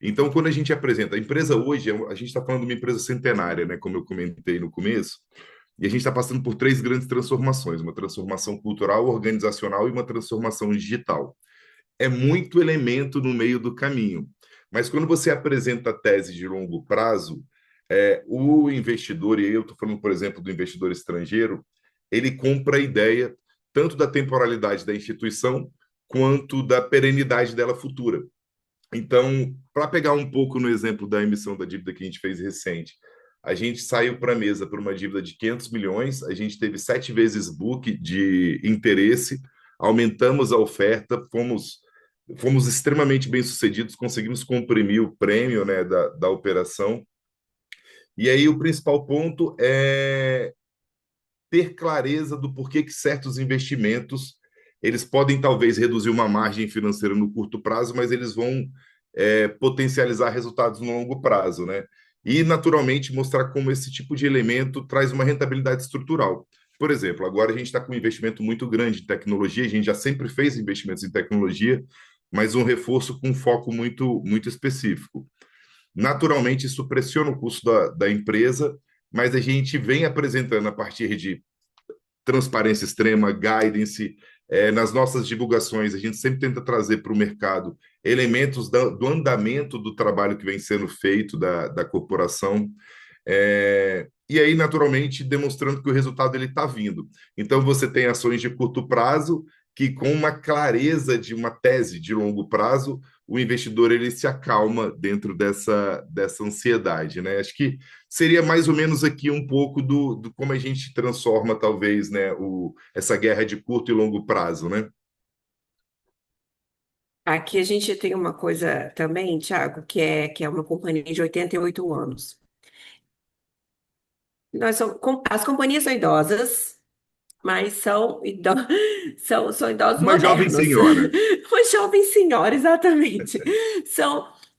Então, quando a gente apresenta, a empresa hoje, a gente está falando de uma empresa centenária, né, como eu comentei no começo, e a gente está passando por três grandes transformações: uma transformação cultural, organizacional e uma transformação digital. É muito elemento no meio do caminho. Mas quando você apresenta a tese de longo prazo, o investidor, e aí eu estou falando, por exemplo, do investidor estrangeiro, ele compra a ideia tanto da temporalidade da instituição quanto da perenidade dela futura. Então, para pegar um pouco no exemplo da emissão da dívida que a gente fez recente, a gente saiu para a mesa por uma dívida de 500 milhões, a gente teve 7 vezes book de interesse, aumentamos a oferta, fomos extremamente bem-sucedidos, conseguimos comprimir o prêmio, né, da operação. E aí o principal ponto é ter clareza do porquê que certos investimentos eles podem talvez reduzir uma margem financeira no curto prazo, mas eles vão potencializar resultados no longo prazo, né? E naturalmente mostrar como esse tipo de elemento traz uma rentabilidade estrutural. Por exemplo, agora a gente está com um investimento muito grande em tecnologia, a gente já sempre fez investimentos em tecnologia, mas um reforço com um foco muito, muito específico. Naturalmente, isso pressiona o custo da empresa, mas a gente vem apresentando a partir de transparência extrema, guidance. Nas nossas divulgações, a gente sempre tenta trazer para o mercado elementos do andamento do trabalho que vem sendo feito da corporação. E aí, naturalmente, demonstrando que o resultado ele está vindo. Então, você tem ações de curto prazo que, com uma clareza de uma tese de longo prazo, o investidor ele se acalma dentro dessa ansiedade, né? Acho que seria mais ou menos aqui um pouco do como a gente transforma, talvez, né, essa guerra de curto e longo prazo, né? Aqui a gente tem uma coisa também, Thiago, que é uma companhia de 88 anos. As companhias são idosas, mas são idosos Uma jovem modernos. senhora. Uma jovem senhora, exatamente.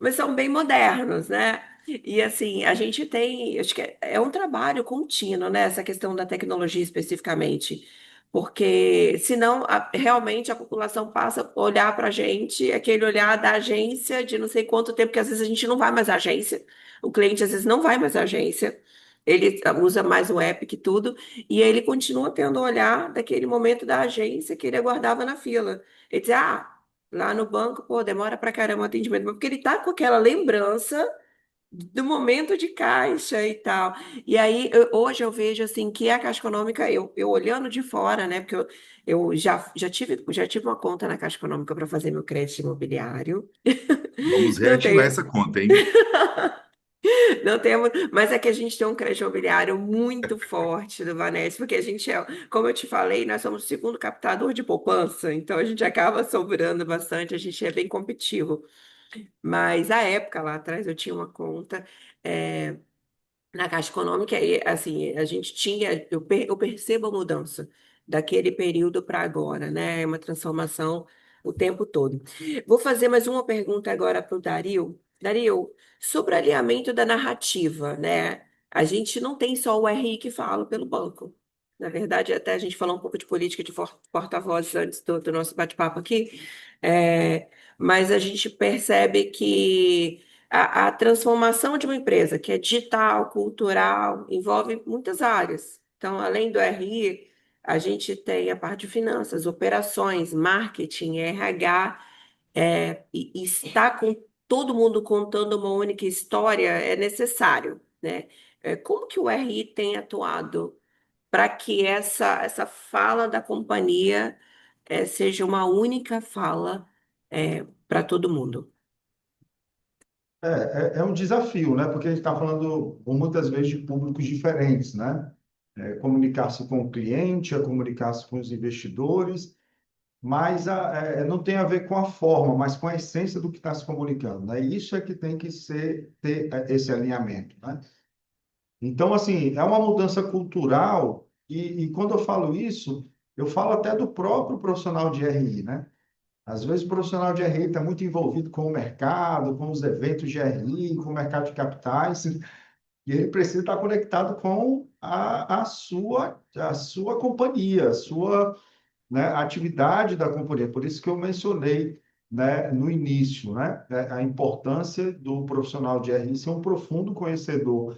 Mas são bem modernos, né? E assim, a gente tem, acho que é um trabalho contínuo, né? Essa questão da tecnologia especificamente. Porque senão realmente a população passa a olhar para a gente, aquele olhar da agência de não sei quanto tempo, que às vezes a gente não vai mais à agência, o cliente às vezes não vai mais à agência, ele usa mais o app que tudo. E ele continua tendo o olhar daquele momento da agência que ele aguardava na fila. Ele diz, lá no banco, pô, demora pra caramba o atendimento, mas porque ele tá com aquela lembrança do momento de caixa e tal. E aí, hoje eu vejo assim que a Caixa Econômica, eu olhando de fora, né? Porque eu já tive uma conta na Caixa Econômica para fazer meu crédito imobiliário. Vamos Não reativar tenho. essa conta, hein? Não temos, mas é que a gente tem um crédito imobiliário muito forte do Vanessa, porque a gente é, como eu te falei, nós somos o segundo captador de poupança, então a gente acaba sobrando bastante, a gente é bem competitivo. Mas à época, lá atrás, eu tinha uma conta, na Caixa Econômica, aí, assim, a gente tinha, eu percebo a mudança daquele período para agora, né? É uma transformação o tempo todo. Vou fazer mais uma pergunta agora para o Dario. Dario, sobre o alinhamento da narrativa, né? A gente não tem só o RI que fala pelo banco. Na verdade, até a gente falou um pouco de política de porta-vozes antes do nosso bate-papo aqui, mas a gente percebe que a transformação de uma empresa que é digital, cultural, envolve muitas áreas. Então, além do RI, a gente tem a parte de finanças, operações, marketing, RH, e estar com todo mundo contando uma única história é necessário, né? Como que o RI tem atuado para que essa fala da companhia seja uma única fala para todo mundo? É um desafio, né? Porque a gente está falando muitas vezes de públicos diferentes, né? Comunicar-se com o cliente, comunicar-se com os investidores, mas não tem a ver com a forma, mas com a essência do que está se comunicando, né? Isso é que tem que ter esse alinhamento, né? Então, assim, é uma mudança cultural e quando eu falo isso, eu falo até do próprio profissional de RI, né? Às vezes o profissional de RI está muito envolvido com o mercado, com os eventos de RI, com o mercado de capitais, e ele precisa estar conectado com a sua companhia, a sua, né, atividade da companhia. Por isso que eu mencionei, né, no início, né, a importância do profissional de RI ser um profundo conhecedor,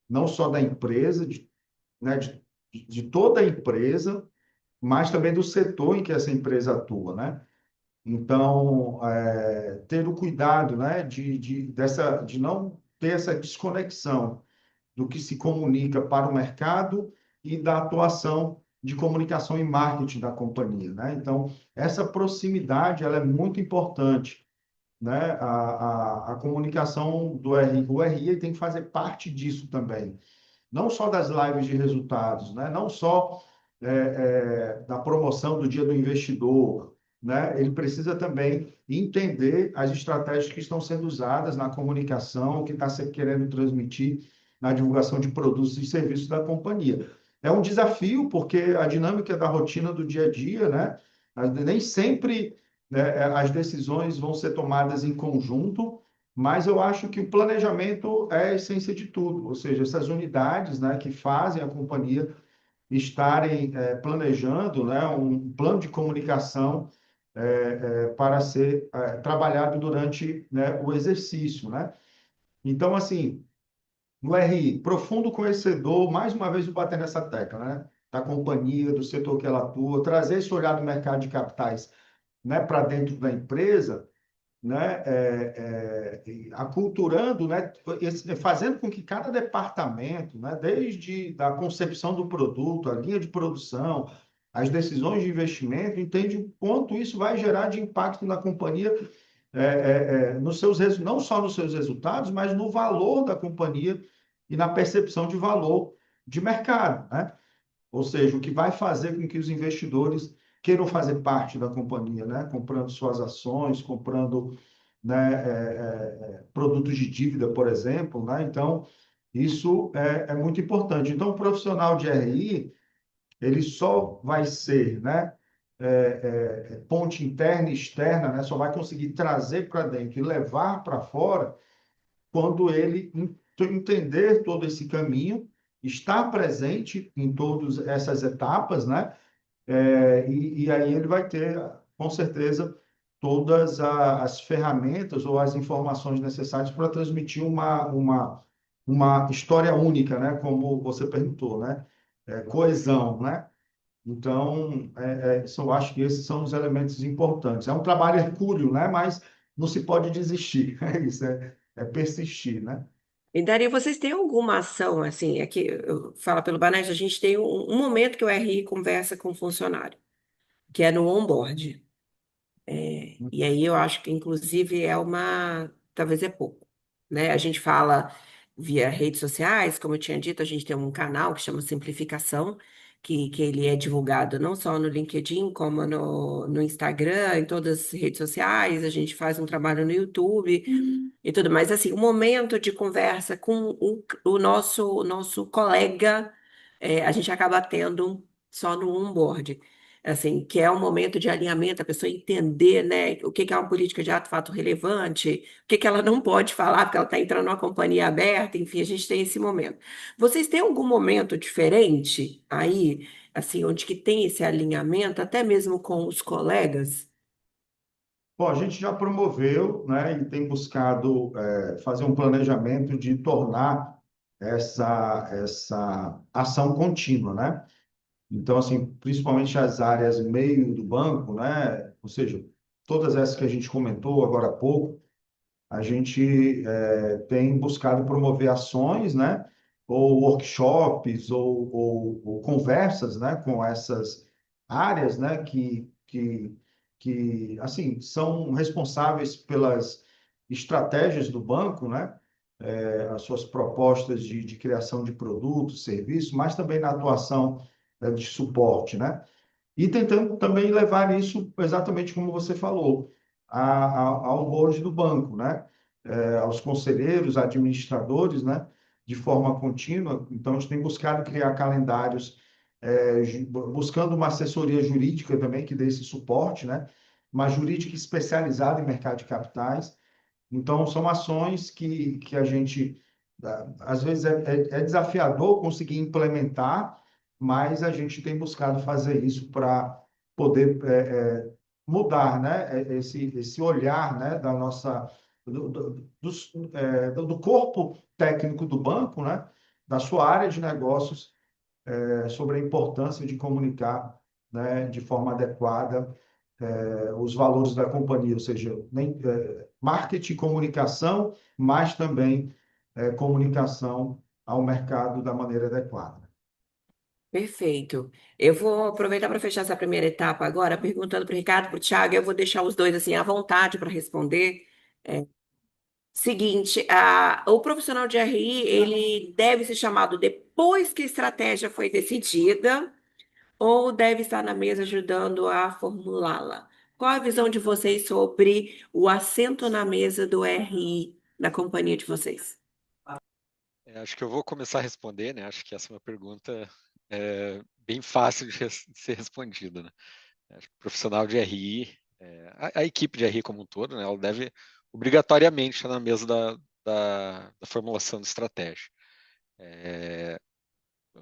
não só da empresa, né, de toda a empresa, mas também do setor em que essa empresa atua, né? Então, ter o cuidado, né, de não ter essa desconexão do que se comunica para o mercado e da atuação de comunicação e marketing da companhia, né? Então, essa proximidade, ela é muito importante, né? A comunicação do RI, o RI tem que fazer parte disso também, não só das lives de resultados, né? Não só da promoção do Dia do Investidor, né? Ele precisa também entender as estratégias que estão sendo usadas na comunicação, o que está se querendo transmitir na divulgação de produtos e serviços da companhia. É um desafio, porque a dinâmica da rotina do dia a dia, né? Nem sempre, né, as decisões vão ser tomadas em conjunto, mas eu acho que o planejamento é a essência de tudo, ou seja, essas unidades, né, que fazem a companhia estarem planejando, né, um plano de comunicação para ser trabalhado durante, né, o exercício, né? Então, assim, no RI, profundo conhecedor, mais uma vez eu bater nessa tecla, né, da companhia, do setor que ela atua, trazer esse olhar do mercado de capitais, né, para dentro da empresa, né, aculturando, né, fazendo com que cada departamento, né, desde a concepção do produto, a linha de produção, as decisões de investimento, entende o quanto isso vai gerar de impacto na companhia, nos seus, não só nos seus resultados, mas no valor da companhia e na percepção de valor de mercado, né? Ou seja, o que vai fazer com que os investidores queiram fazer parte da companhia, né? Comprando suas ações, comprando, né, produtos de dívida, por exemplo, né? Então, isso é muito importante. Então, o profissional de RI, ele só vai ser, né, ponte interna e externa, né? Só vai conseguir trazer para dentro e levar para fora quando ele entender todo esse caminho, estar presente em todas essas etapas, né? E aí ele vai ter, com certeza, todas as ferramentas ou as informações necessárias para transmitir uma história única, né? Como você perguntou, né? Coesão, né? Então, eu acho que esses são os elementos importantes. É um trabalho hercúleo, né? Mas não se pode desistir. É isso, é persistir, né? E Daria, vocês têm alguma ação, assim, aqui, eu falo pelo Banespa, a gente tem um momento que o RI conversa com o funcionário, que é no onboard. E aí eu acho que, inclusive, talvez é pouco, né? A gente fala via redes sociais, como eu tinha dito, a gente tem um canal que chama Simplificação, que ele é divulgado não só no LinkedIn, como no Instagram, em todas as redes sociais, a gente faz um trabalho no YouTube e tudo mais. Assim, o momento de conversa com o nosso colega, a gente acaba tendo só no onboard. Assim, que é um momento de alinhamento, a pessoa entender, né, o que que é uma política de ato fato relevante, o que que ela não pode falar, porque ela está entrando numa companhia aberta, enfim, a gente tem esse momento. Vocês têm algum momento diferente aí, assim, onde que tem esse alinhamento, até mesmo com os colegas? Bom, a gente já promoveu, né, e tem buscado fazer um planejamento de tornar essa ação contínua, né? Então, assim, principalmente as áreas meio do banco, né? Ou seja, todas essas que a gente comentou agora há pouco, a gente tem buscado promover ações, né? Ou workshops, ou conversas, né? Com essas áreas, né? Que, assim, são responsáveis pelas estratégias do banco, né? As suas propostas de criação de produtos, serviços, mas também na atuação de suporte, né? E tentando também levar isso exatamente como você falou, ao board do banco, né? Aos conselheiros, administradores, né? De forma contínua. Então, a gente tem buscado criar calendários, buscando uma assessoria jurídica também que dê esse suporte, né? Uma jurídica especializada em mercado de capitais. Então, são ações que a gente, às vezes, é desafiador conseguir implementar, mas a gente tem buscado fazer isso para poder mudar, né, esse olhar, né, da nossa, do corpo técnico do banco, né, da sua área de negócios, sobre a importância de comunicar, né, de forma adequada os valores da companhia, ou seja, marketing, comunicação, mas também comunicação ao mercado da maneira adequada. Perfeito. Eu vou aproveitar para fechar essa primeira etapa agora, perguntando para o Ricardo, para o Thiago, eu vou deixar os dois assim à vontade para responder. É, Seguinte, o profissional de RI, ele deve ser chamado depois que a estratégia foi decidida ou deve estar na mesa ajudando a formulá-la? Qual a visão de vocês sobre o assento na mesa do RI na companhia de vocês? Acho que eu vou começar a responder, né? Acho que essa é uma pergunta bem fácil de ser respondida, né? Acho que o profissional de RI, a equipe de RI como um todo, né? Ela deve obrigatoriamente estar na mesa da formulação de estratégia.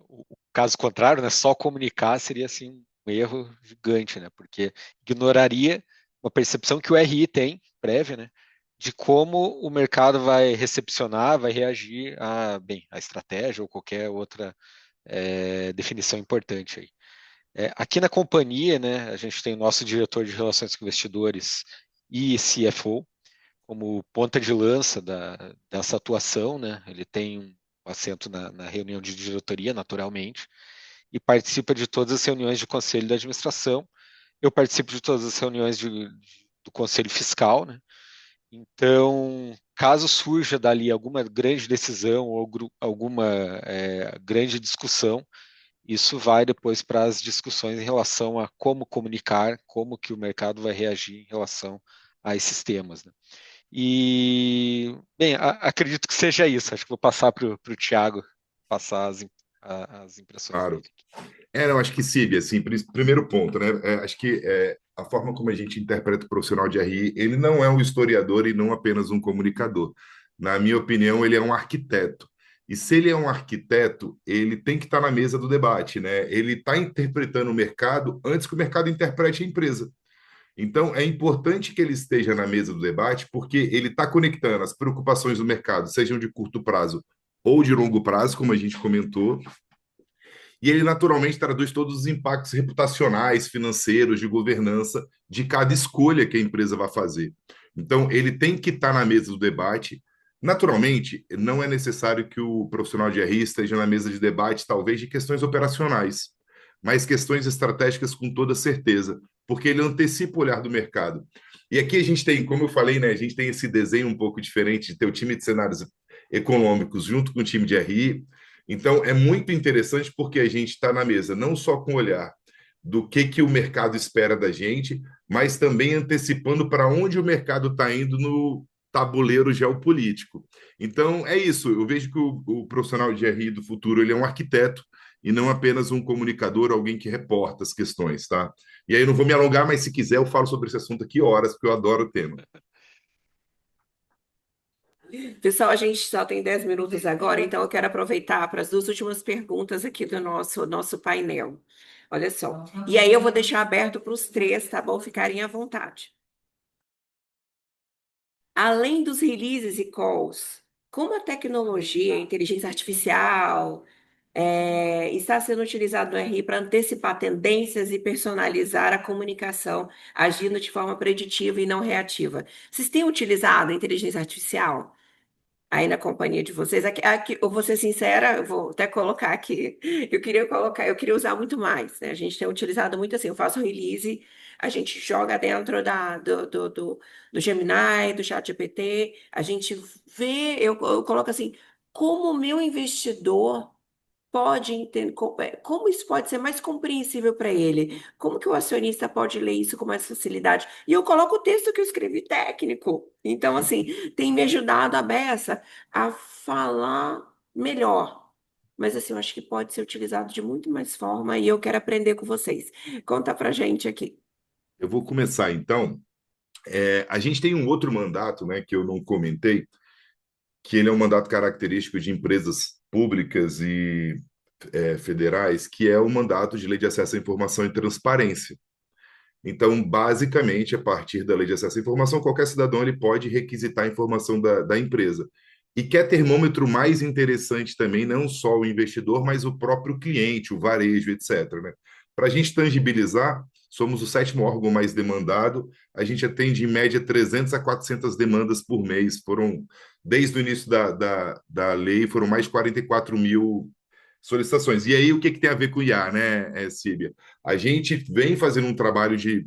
O caso contrário, né? Só comunicar seria assim um erro gigante, né? Porque ignoraria uma percepção que o RI tem prévia, né? De como o mercado vai recepcionar, vai reagir a estratégia ou qualquer outra definição importante aí. Aqui na companhia, né, a gente tem o nosso diretor de relações com investidores e CFO como ponta de lança dessa atuação, né? Ele tem um assento na reunião de diretoria, naturalmente, e participa de todas as reuniões de conselho de administração. Eu participo de todas as reuniões do conselho fiscal, né? Então, caso surja dali alguma grande decisão ou alguma grande discussão, isso vai depois para as discussões em relação a como comunicar, como que o mercado vai reagir em relação a esses temas, né? E, bem, acredito que seja isso. Acho que vou passar para o Thiago passar as impressões Claro. dele. Não, acho que sim, assim, primeiro ponto, né? Acho que a forma como a gente interpreta o profissional de RI, ele não é um historiador e não apenas um comunicador. Na minha opinião, ele é um arquiteto. E se ele é um arquiteto, ele tem que estar na mesa do debate, né? Ele está interpretando o mercado antes que o mercado interprete a empresa. Então, é importante que ele esteja na mesa do debate, porque ele está conectando as preocupações do mercado, sejam de curto prazo ou de longo prazo, como a gente comentou, e ele naturalmente traduz todos os impactos reputacionais, financeiros, de governança de cada escolha que a empresa vai fazer. Então, ele tem que estar na mesa do debate. Naturalmente, não é necessário que o profissional de RI esteja na mesa de debate, talvez, de questões operacionais, mas questões estratégicas com toda certeza, porque ele antecipa o olhar do mercado. E aqui a gente tem, como eu falei, né, a gente tem esse desenho um pouco diferente de ter o time de cenários econômicos junto com o time de RI. Então, é muito interessante porque a gente está na mesa não só com o olhar do que o mercado espera da gente, mas também antecipando para onde o mercado está indo no tabuleiro geopolítico. Então, é isso. Eu vejo que o profissional de RI do futuro ele é um arquiteto e não apenas um comunicador, alguém que reporta as questões, tá? E aí eu não vou me alongar, mas se quiser eu falo sobre esse assunto aqui horas, porque eu adoro o tema. Pessoal, a gente só tem 10 minutos agora, então eu quero aproveitar para as duas últimas perguntas aqui do nosso painel. Olha só. E aí eu vou deixar aberto para os três, tá bom? Ficarem à vontade. Além dos releases e calls, como a tecnologia, a inteligência artificial, está sendo utilizado no RI para antecipar tendências e personalizar a comunicação, agindo de forma preditiva e não reativa? Vocês têm utilizado a inteligência artificial aí na companhia de vocês? Eu vou ser sincera, eu vou até colocar aqui. Eu queria usar muito mais, né? A gente tem utilizado muito assim, eu faço release, a gente joga dentro do Gemini, do ChatGPT, a gente vê, eu coloco assim, como o meu investidor pode entender, como isso pode ser mais compreensível para ele? Como que o acionista pode ler isso com mais facilidade? E eu coloco o texto que eu escrevi técnico. Então, assim, tem me ajudado a beça a falar melhor. Mas, assim, eu acho que pode ser utilizado de muito mais forma e eu quero aprender com vocês. Conta pra gente aqui. Eu vou começar então. A gente tem um outro mandato, né, que eu não comentei, que ele é um mandato característico de empresas públicas e federais, que é o mandato de Lei de Acesso à Informação e Transparência. Então, basicamente, a partir da Lei de Acesso à Informação, qualquer cidadão ele pode requisitar a informação da empresa. E que é termômetro mais interessante também, não só o investidor, mas o próprio cliente, o varejo, etc., né? Para a gente tangibilizar, somos o sétimo órgão mais demandado, a gente atende em média 300 a 400 demandas por mês. Desde o início da lei, foram mais de 44 mil solicitações. E aí, o que tem a ver com o IA, né, Síbia? A gente vem fazendo um trabalho de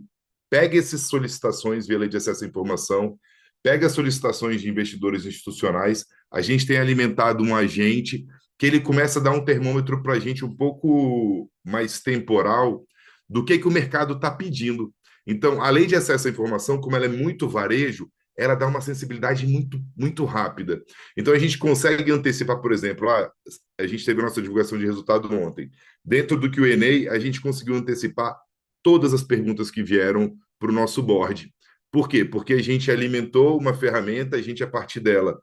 pega essas solicitações via lei de acesso à informação, pega as solicitações de investidores institucionais, a gente tem alimentado um agente que ele começa a dar um termômetro para a gente um pouco mais temporal do que o mercado está pedindo. Então, a lei de acesso à informação, como ela é muito varejo, ela dá uma sensibilidade muito, muito rápida. Então, a gente consegue antecipar, por exemplo, a gente teve a nossa divulgação de resultado ontem. Dentro do Q&A, a gente conseguiu antecipar todas as perguntas que vieram para o nosso board. Por quê? Porque a gente alimentou uma ferramenta, a gente, a partir dela,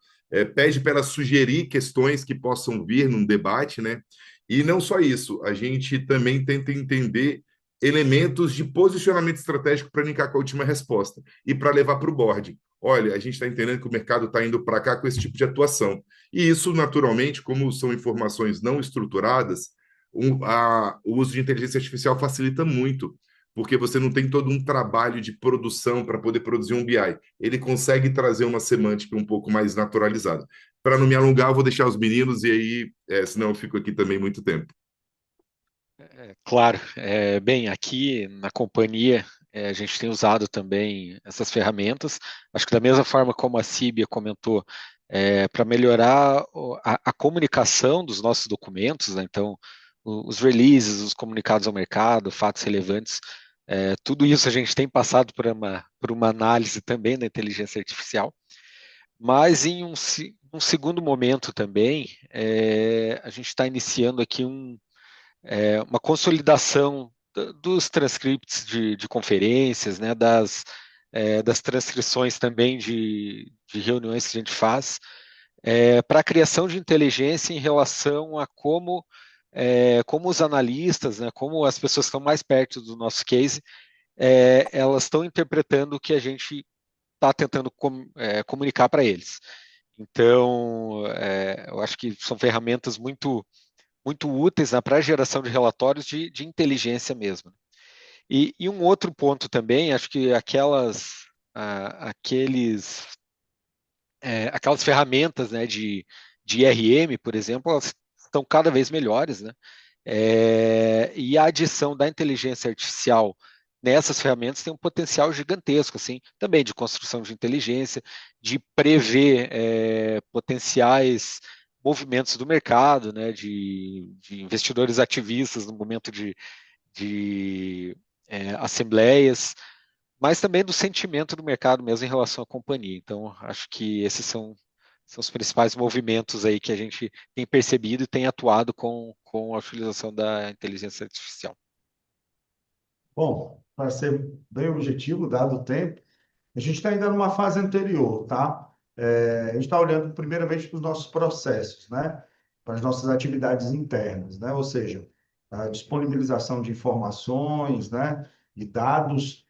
pede para ela sugerir questões que possam vir num debate, né? E não só isso, a gente também tenta entender elementos de posicionamento estratégico para linkar com a última resposta e para levar para o board. Olha, a gente está entendendo que o mercado está indo para cá com esse tipo de atuação. E isso, naturalmente, como são informações não estruturadas, o uso de inteligência artificial facilita muito, porque você não tem todo um trabalho de produção para poder produzir um BI. Ele consegue trazer uma semântica um pouco mais naturalizada. Para não me alongar, eu vou deixar os meninos e aí, senão eu fico aqui também muito tempo. Claro, bem, aqui na companhia a gente tem usado também essas ferramentas, acho que da mesma forma como a Síbia comentou, para melhorar a comunicação dos nossos documentos, né? Então, os releases, os comunicados ao mercado, fatos relevantes, tudo isso a gente tem passado por uma análise também da inteligência artificial, mas em um segundo momento também, a gente está iniciando aqui uma consolidação dos transcripts de conferências, né, das transcrições também de reuniões que a gente faz, para a criação de inteligência em relação a como os analistas, né, como as pessoas que estão mais perto do nosso case, elas estão interpretando o que a gente está tentando comunicar para eles. Então, eu acho que são ferramentas muito úteis, né, para a geração de relatórios de inteligência mesmo. E um outro ponto também, acho que aquelas ferramentas, né, de IRM, por exemplo, elas estão cada vez melhores, né? E a adição da inteligência artificial nessas ferramentas tem um potencial gigantesco, assim, também de construção de inteligência, de prever potenciais movimentos do mercado, né, de investidores ativistas no momento de assembleias, mas também do sentimento do mercado mesmo em relação à companhia. Então, acho que esses são os principais movimentos aí que a gente tem percebido e tem atuado com a utilização da inteligência artificial. Bom, para ser bem objetivo, dado o tempo, a gente está ainda numa fase anterior, tá? A gente está olhando primeiramente para os nossos processos, né? Para as nossas atividades internas, né? Ou seja, a disponibilização de informações, né? E dados.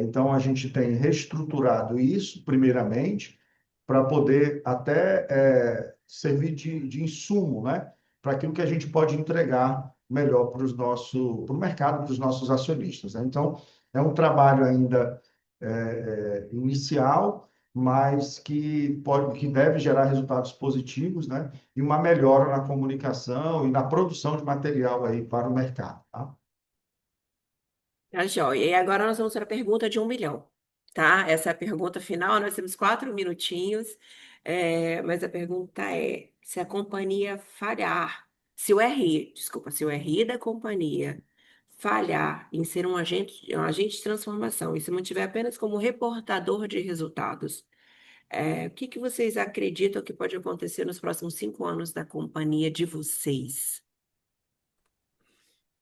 Então, a gente tem reestruturado isso, primeiramente, para poder até servir de insumo, né? Para aquilo que a gente pode entregar melhor para o mercado, para os nossos acionistas, né? Então, é um trabalho ainda inicial, mas que deve gerar resultados positivos, né? E uma melhora na comunicação e na produção de material aí para o mercado, tá? Tá, joia. E agora nós vamos para a pergunta de 1 milhão, tá? Essa é a pergunta final, nós temos 4 minutinhos, mas a pergunta é: se a companhia falhar, se o RI, desculpa, se o RI da companhia falhar em ser um agente de transformação e se mantiver apenas como reportador de resultados, o que que vocês acreditam que pode acontecer nos próximos 5 anos da companhia de vocês?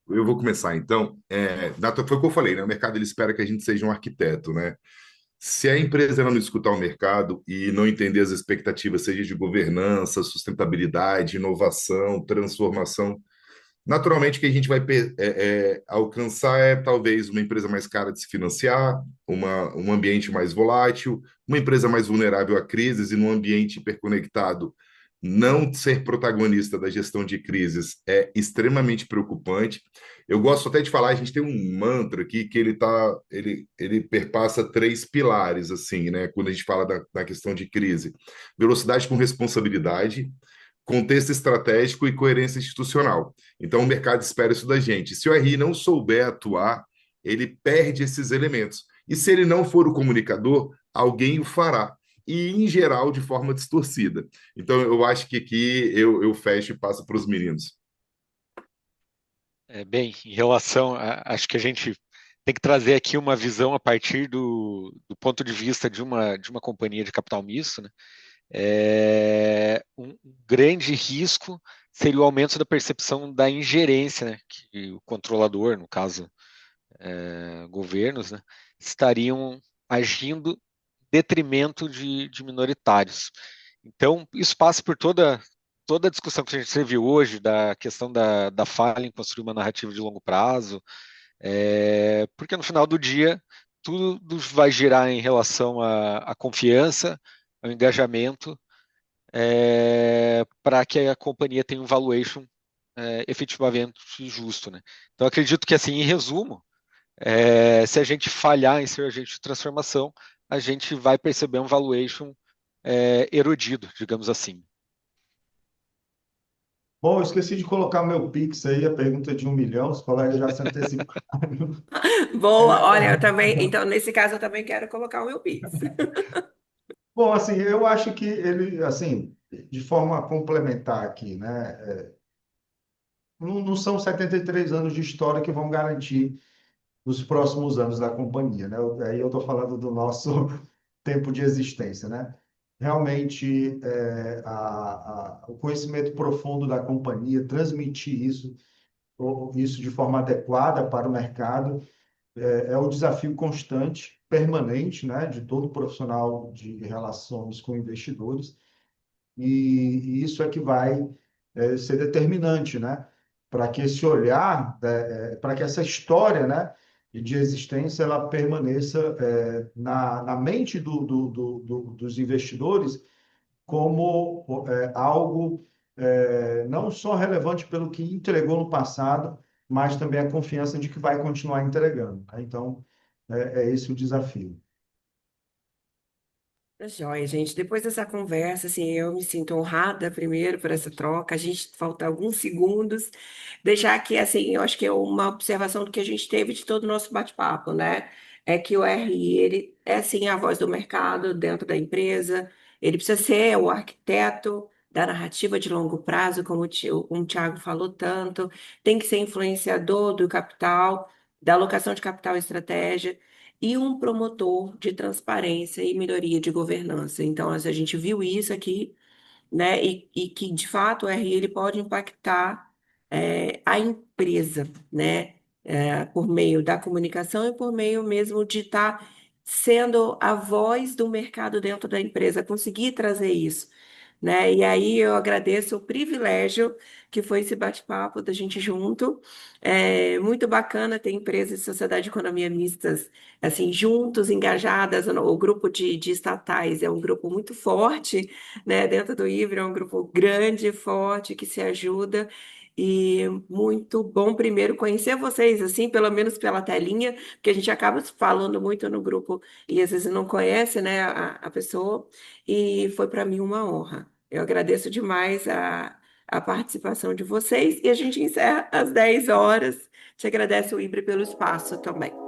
Eu vou começar então. Foi o que eu falei, né? O mercado ele espera que a gente seja um arquiteto, né? Se a empresa ela não escutar o mercado e não entender as expectativas, seja de governança, sustentabilidade, inovação, transformação, naturalmente, o que a gente vai alcançar é talvez uma empresa mais cara de se financiar, um ambiente mais volátil, uma empresa mais vulnerável a crises e num ambiente hiperconectado. Não ser protagonista da gestão de crises é extremamente preocupante. Eu gosto até de falar, a gente tem um mantra aqui que ele perpassa 3 pilares, assim, né? Quando a gente fala da questão de crise: velocidade com responsabilidade, contexto estratégico e coerência institucional. Então, o mercado espera isso da gente. Se o RI não souber atuar, ele perde esses elementos. E se ele não for o comunicador, alguém o fará. E, em geral, de forma distorcida. Então, eu acho que aqui eu fecho e passo para os meninos. Bem, em relação, acho que a gente tem que trazer aqui uma visão a partir do ponto de vista de uma companhia de capital misto, né? Um grande risco seria o aumento da percepção da ingerência, né, que o controlador, no caso, governos, né, estariam agindo em detrimento de minoritários. Então, isso passa por toda a discussão que a gente teve hoje da questão da falha em construir uma narrativa de longo prazo, porque no final do dia tudo vai girar em relação à confiança, ao engajamento, para que a companhia tenha um valuation efetivamente justo, né? Então, acredito que, assim, em resumo, se a gente falhar em ser agente de transformação, a gente vai perceber um valuation erodido, digamos assim. Bom, eu esqueci de colocar meu Pix aí, a pergunta de 1 milhão, os colegas já se anteciparam. Boa, olha, eu também, então nesse caso eu também quero colocar o meu Pix. Bom, assim, eu acho que ele, assim, de forma complementar aqui, né? Não são 73 anos de história que vão garantir os próximos anos da companhia, né? Aí eu estou falando do nosso tempo de existência, né? Realmente, o conhecimento profundo da companhia, transmitir isso de forma adequada para o mercado, é o desafio constante, permanente, né? De todo profissional de relações com investidores. E isso é que vai ser determinante, né? Para que esse olhar, para que essa história, né, de existência, ela permaneça na mente dos investidores como algo não só relevante pelo que entregou no passado, mas também a confiança de que vai continuar entregando, né? Então, é esse o desafio. Tá joia, gente. Depois dessa conversa, assim, eu me sinto honrada primeiro por essa troca. A gente falta alguns segundos. Deixar aqui, assim, eu acho que é uma observação do que a gente teve de todo o nosso bate-papo, né? É que o RI, ele é, sim, a voz do mercado dentro da empresa. Ele precisa ser o arquiteto, da narrativa de longo prazo, como o Thiago falou tanto, tem que ser influenciador do capital, da alocação de capital e estratégia, e um promotor de transparência e melhoria de governança. Então, a gente viu isso aqui, né? E que de fato o RI ele pode impactar a empresa, né? Por meio da comunicação e por meio mesmo de estar sendo a voz do mercado dentro da empresa, conseguir trazer isso, né? E aí eu agradeço o privilégio que foi esse bate-papo da gente junto. É muito bacana ter empresas de sociedade de economia mistas assim juntos, engajadas. O grupo de estatais é um grupo muito forte, né? Dentro do IVRE é um grupo grande, forte, que se ajuda. E muito bom primeiro conhecer vocês, assim, pelo menos pela telinha, porque a gente acaba falando muito no grupo e às vezes não conhece, né, a pessoa, e foi para mim uma honra. Eu agradeço demais a participação de vocês e a gente encerra às 10 horas. Te agradece o IBRE pelo espaço também.